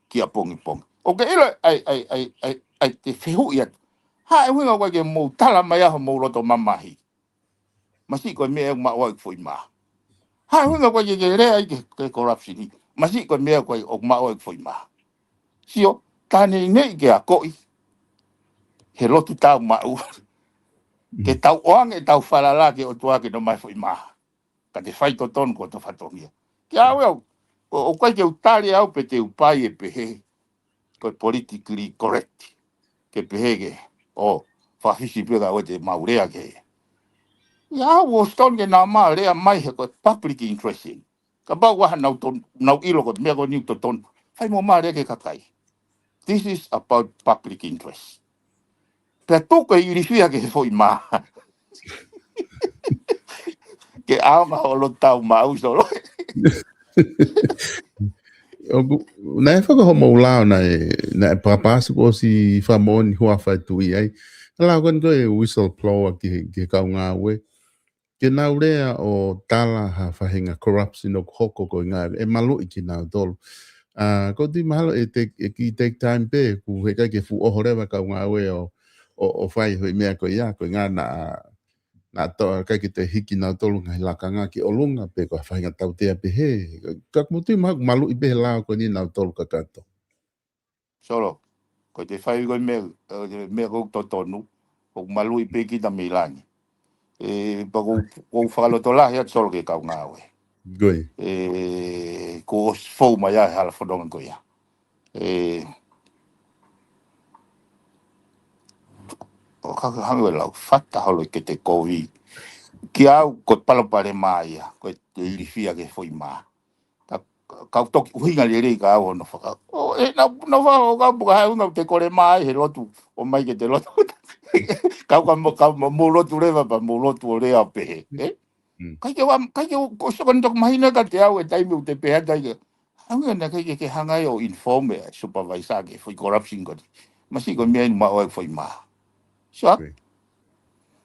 kia pongi pongi. O ke ila ai te whehu ia. Ha e winga koe ke mou tala mai aho mou roto mamahi. Masi koe mea ma oa i fui maa. Ha e winga koe ke rea i ke corruption i. Masi koe mea koe o ma oa i fui maa. Sio, tāne nei ke a koi. He lotu tau mau. Ke tau oange tau whalala ke o tuake no mai fui maa. Ka te whai to tonu ko to whatongia. Ki au au, o koe ke utari au pe te upai e pehe. Koe politically correct. Ke pehe ke, o, whahisi pega o te maurea ke. Ia o stone ke nā maa rea mai he koe public interest. Ka bau waha nau ilo ko te mea koe niu to tonu. Whai mo maa rea ke kakai. This is about public interest. Pea toko i irifia ke he foi maa. Ke aonga o lo tau maa usoro.
Na e whakahomo lao na e papasu ko si whamoni hua whaitui ai. Lao kan koe whistleblower ki kaunga we. Ke nau rea o tala ha whahinga corruption o hoko ko ngā e malu i ki nau tolu. Ko ti mahalo e ki take time pe ku he kai ke fu oho rewa kaunga we o whai hoi mea ko ia ko ngā na to kai ki te hiki nau tolu ngai lakanga ki olunga pe ko whahinga tau tea pe he. Kak muti malu i pe lao ko ni nau tolu kakato.
Solo, ko te whai koe mea kou to tonu. O malu i pe ki ta milani. Pa kou whakaloto lahi at solo ke kaunga we.
Goi.
Ko fau mai ai hala whanonga ko ia. O kaka hangu e lau whata holo ke te COVID. Ki au ko palopare mai ia, ko te irifia ke foi maa. Kau toki uhinga le rei ka au no whaka. O e na whaka o ka buka hai unga te kore mai he lotu o mai ke te lotu. Kau mo lotu rewa pa mo lotu o rea pehe. Kai ke ko sokan tok mahina ka te au e taimi u te peha tai ke. Hangu na kai ke hangai o informe supervisor ke foi corruption ko. Masi ko mea ma o foi maa. So,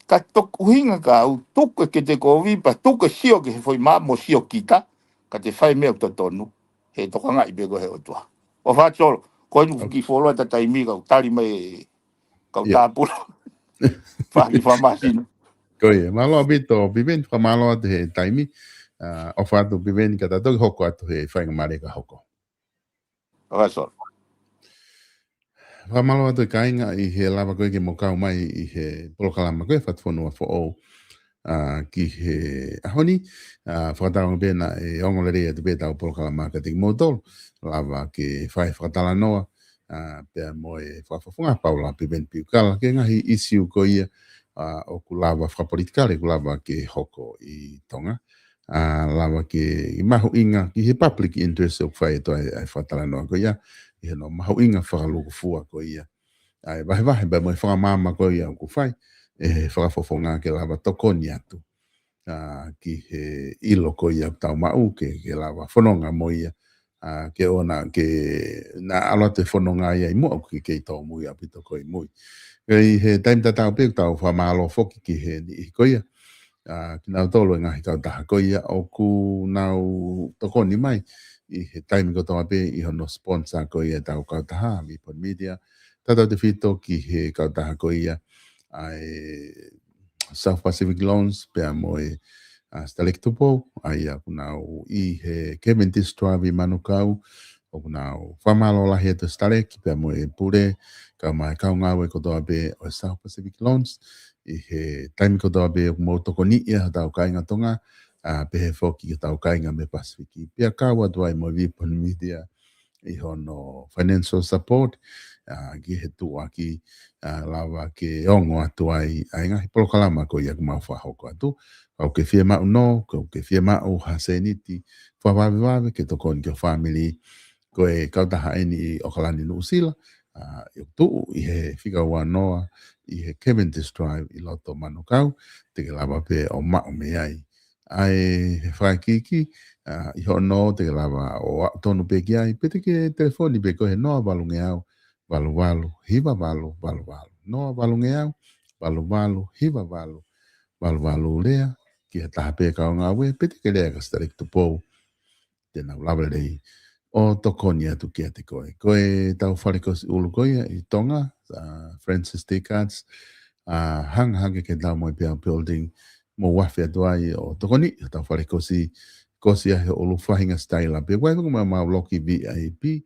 ka tok uhinga ka au tuku ke te kovi pa tuku sio ke foi maa mo sio kita. Ka te whai mea to tonu. He tokanga i bego he o tua. O whātoro, koe nu ki wholoa ta taimi kau tari mai kau tāpura. Whaki whamasino.
Koe, malo bito, bibeni whamalo atu he taimi. O whātu bibeni ka tātoki hoko atu he whainga mareka hoko.
O whātoro.
Whamalo atu kainga i he lava koe ke mokau mai i he polokalama koe whatwhanua fo o. Ki he ahoni, whakataronga pēna e ongolere atu pēta o polokalama ka tiki motolo. Lava ke whai whakatala noa. Pea mo e whawhawhunga paula bibeni piukala. Ke ngahi isiu ko ia o ku lava whapolitikale ku lava ke hoko i tonga. Lava ke mahu inga ki he public interest o whai to ai whakatala noa ko ia. I he no mahu inga whakaluku fua ko ia. Ai vahe ba mo e whakamama ko ia ku whai. E whakawhawhunga ke lava tokoni atu. Ki he ilo ko ia tau mau ke lava whanonga mo ia. Ke ona ke na alo te whanonga ia i mua ki kei tau mui apito ko i mui. Kei he taim tatau pek tau whamalo whoki ki he ni i ko ia. Ki nau tolo ngahi tau taha ko ia o ku nau tokoni mai. I he taim ko tau ape i hono sponsor ko ia tau kau taha Vipon Media. Tatau te whito ki he kau taha ko ia. South Pacific Loans pea moe Stalek Tupo ai aku nau i he Kevin Distravi manukau o nau whamalo lahi atu Stalek pea moe pure ka mai kau ngawe ko toa be o South Pacific Loans i he taimi ko toa be o mo toko ni ia tau kainga tonga pehe whoki ki tau kainga me Pasifiki pea kawa tuai mo Vipon Media i hono financial support ki he tua ki lava ke ongo atu ai ngahi polokalama ko ia kumau whahoko atu. Kau ke whia mau no, kau ke whia mau haseniti, whawawe ke tokoni ke family, ko e kau taha eni i Okalani Nusila, i tuu i he whika ua noa, i he Cavendish Drive i loto manukau, te ke lava pe o mao me ai. Ai he whaikiki, i ho no te ke lava o tonu pe ki ai, pete ke telefoni pe ko he noa valunge au, valu, hiva valu. Noa valunge au, valu, hiva valu lea, ki he taha pe kao ngā we, pete ke lea ka Stalek Tupo, tēnā lava rei, o tokoni atu kia te koe. Koe tau wharekosi ulu koe I Tonga, Francis Decats, hanga ke tau moi pia building, mo wafi atuai o tokoni, tau wharekosi kosi ahe ulu whahinga style a pia. Koe ma mau loki VIP,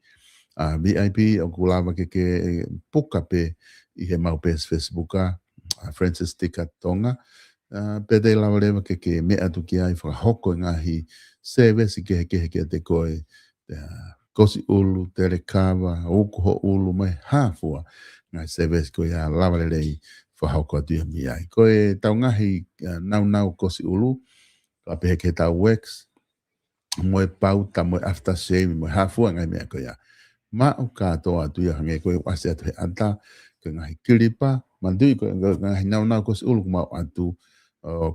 VIP o kulawa ke puka pe I he mau pes Facebooka, Francis Decat Tonga, pede lawa lewa ke mea tu ki ai whakahoko ngahi service ke te koe kosi ulu, tere kawa, ukuho ulu mai hafua ngai service koe a lawa le rei whahoko atu mi ai. Koe tau ngahi nau kosi ulu, ka pehe ke tau wax, moe pauta, moe aftershave, moe hafua ngai mea koe a. Ma'u katoa atu ia hange koe wase atu he anta, ke ngahi kiripa, mandui koe ngahi nau kosi ulu mau atu,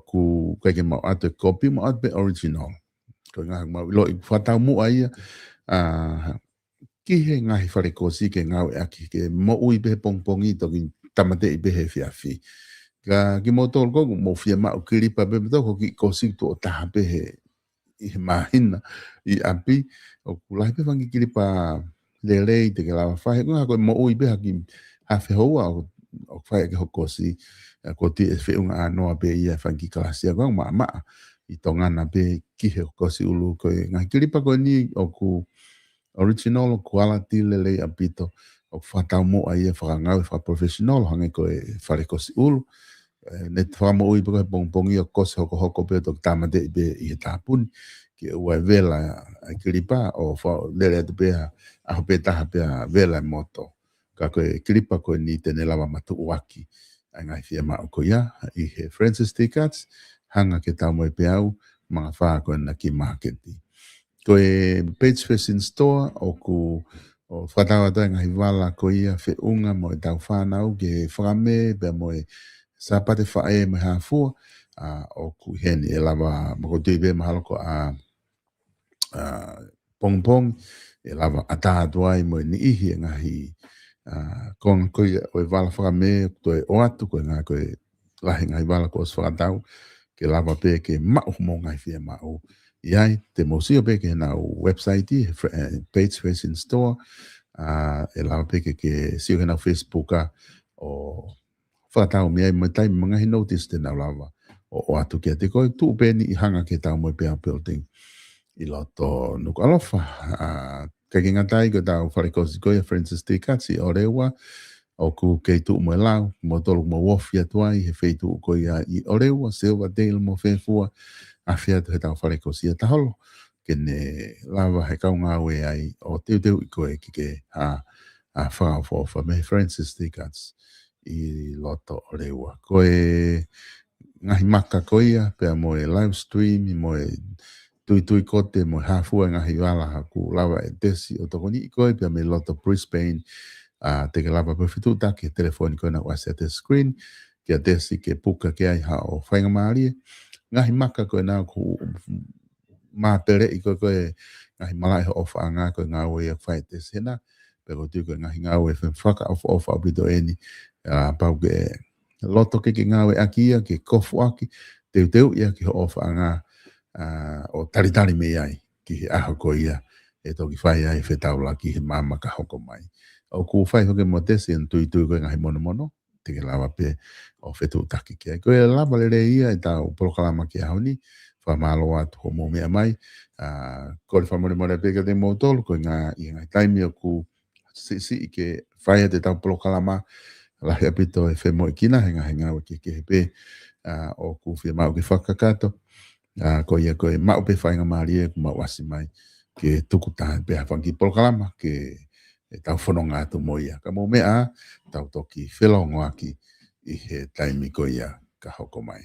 ku keke mau atu kopi, mau atu pe original. Koe ngahi mau ilo I whatau mua ia, ki he ngahi wharekosi ke ngau e aki, ke mo ui behe pongpongi toki tamate I behe fiafi. Ka ki mo tol kogu mo fia mau kiripa behe toko ki kosi tu o taha behe I he mahina I api, o kulahi behe wangi kiripa lelei te ke lawa whahe, kua koe mo ui beha ki hawhi hoa o whahe ke hokosi, ko ti e whiunga anoa be ia whangi kalasia, kua maa I tongana be ki he hokosi ulu koe, ngahi kiripa koe ni o ku original quality lelei apito, o whatau mo a ia whakangau professional hange koe wharekosi ulu, ne whamo ui koe pongpongi o kosi hoko be to tamade be I he tāpuni, ki ua vela a kiripa o lele atu beha aho pe taha pea vela moto. Ka koe kiripa koe ni tene lawa matu uaki. Ai ngai fia mao ko ia, I he Francis Decats, hanga ke tau moe pe au, mga whaa koe na ki marketi. Koe page facing store, o ku o whatawa tai ngai wala ko ia fe unga moe tau whanau, ke whakame, pea moe sapate whae me hafua, o ku heni e lawa, mako tui be mahalo ko pong e lava atatuai mo ni ihi ngahi kon ko o vala fa me to o atu ko nga ko lahi ngai vala ko so atau ke lava pe ke ma mo ngai fi ma o iai te mo si pe ke na website page facing store e lava pe ke si na Facebook o fa tau me mo tai mga hi notice te na lava o atu ke te ko tu pe ni hanga ke tau mo pe building I loto nuku alofa. Kaki ngatai ko tau wharekosi koe Francis Decats I Orewa. O ku kei tuu mo lau, mo tolu mo wofi atuai, he fei tuu koe I Orewa, Silverdale mo whewhua, a whiatu he tau wharekosi a taholo. Kene lawa he kau ngā we ai, o teu I koe ki ke a whaofofa me Francis Decats I loto Orewa. Koe ngahi maka koia, pea mo live stream, mo tui kote mo hafua ngahi wala haku lawa e tesi o toko ni koe pia me loto Brisbane te ke lava pewhitu ta ke telefoni koe na wase te screen ke tesi ke puka ke ai ha o whainga maarie ngahi maka koe na ku mātere I koe ngahi malai ho ofa ngā koe ngā ue whai te sena pe ko tui koe ngahi ngā ue whaka ofa bito eni pau ke loto ke ngā ue aki ia ke kofu aki teu ia ki ho ofa ngā o taritari me ai ki he aho ko ia e toki whai ai whetaula ki he mama ka hoko mai. O ku whai hoke mo tesi en tui koe ngahi mono te ke lawa pe o whetu taki ki ai. Koe lawa le re ia e tau polokalama ki aho ni wha malo atu ho mo mea mai kore whamore more peka te mo tolu koe ngā I ngai taimi o ku si I ke whai te tau polokalama lahi apito e whemo I kina he ngā waki ke he pe o ku whia mau ki whakakato ko ia koe mau pe whainga maari e kuma wasi mai ke tuku taha pe hawangi polokalama ke tau whanonga atu mo ia. Ka mo mea tau toki whelongo aki I he taimi ko ia ka hoko mai.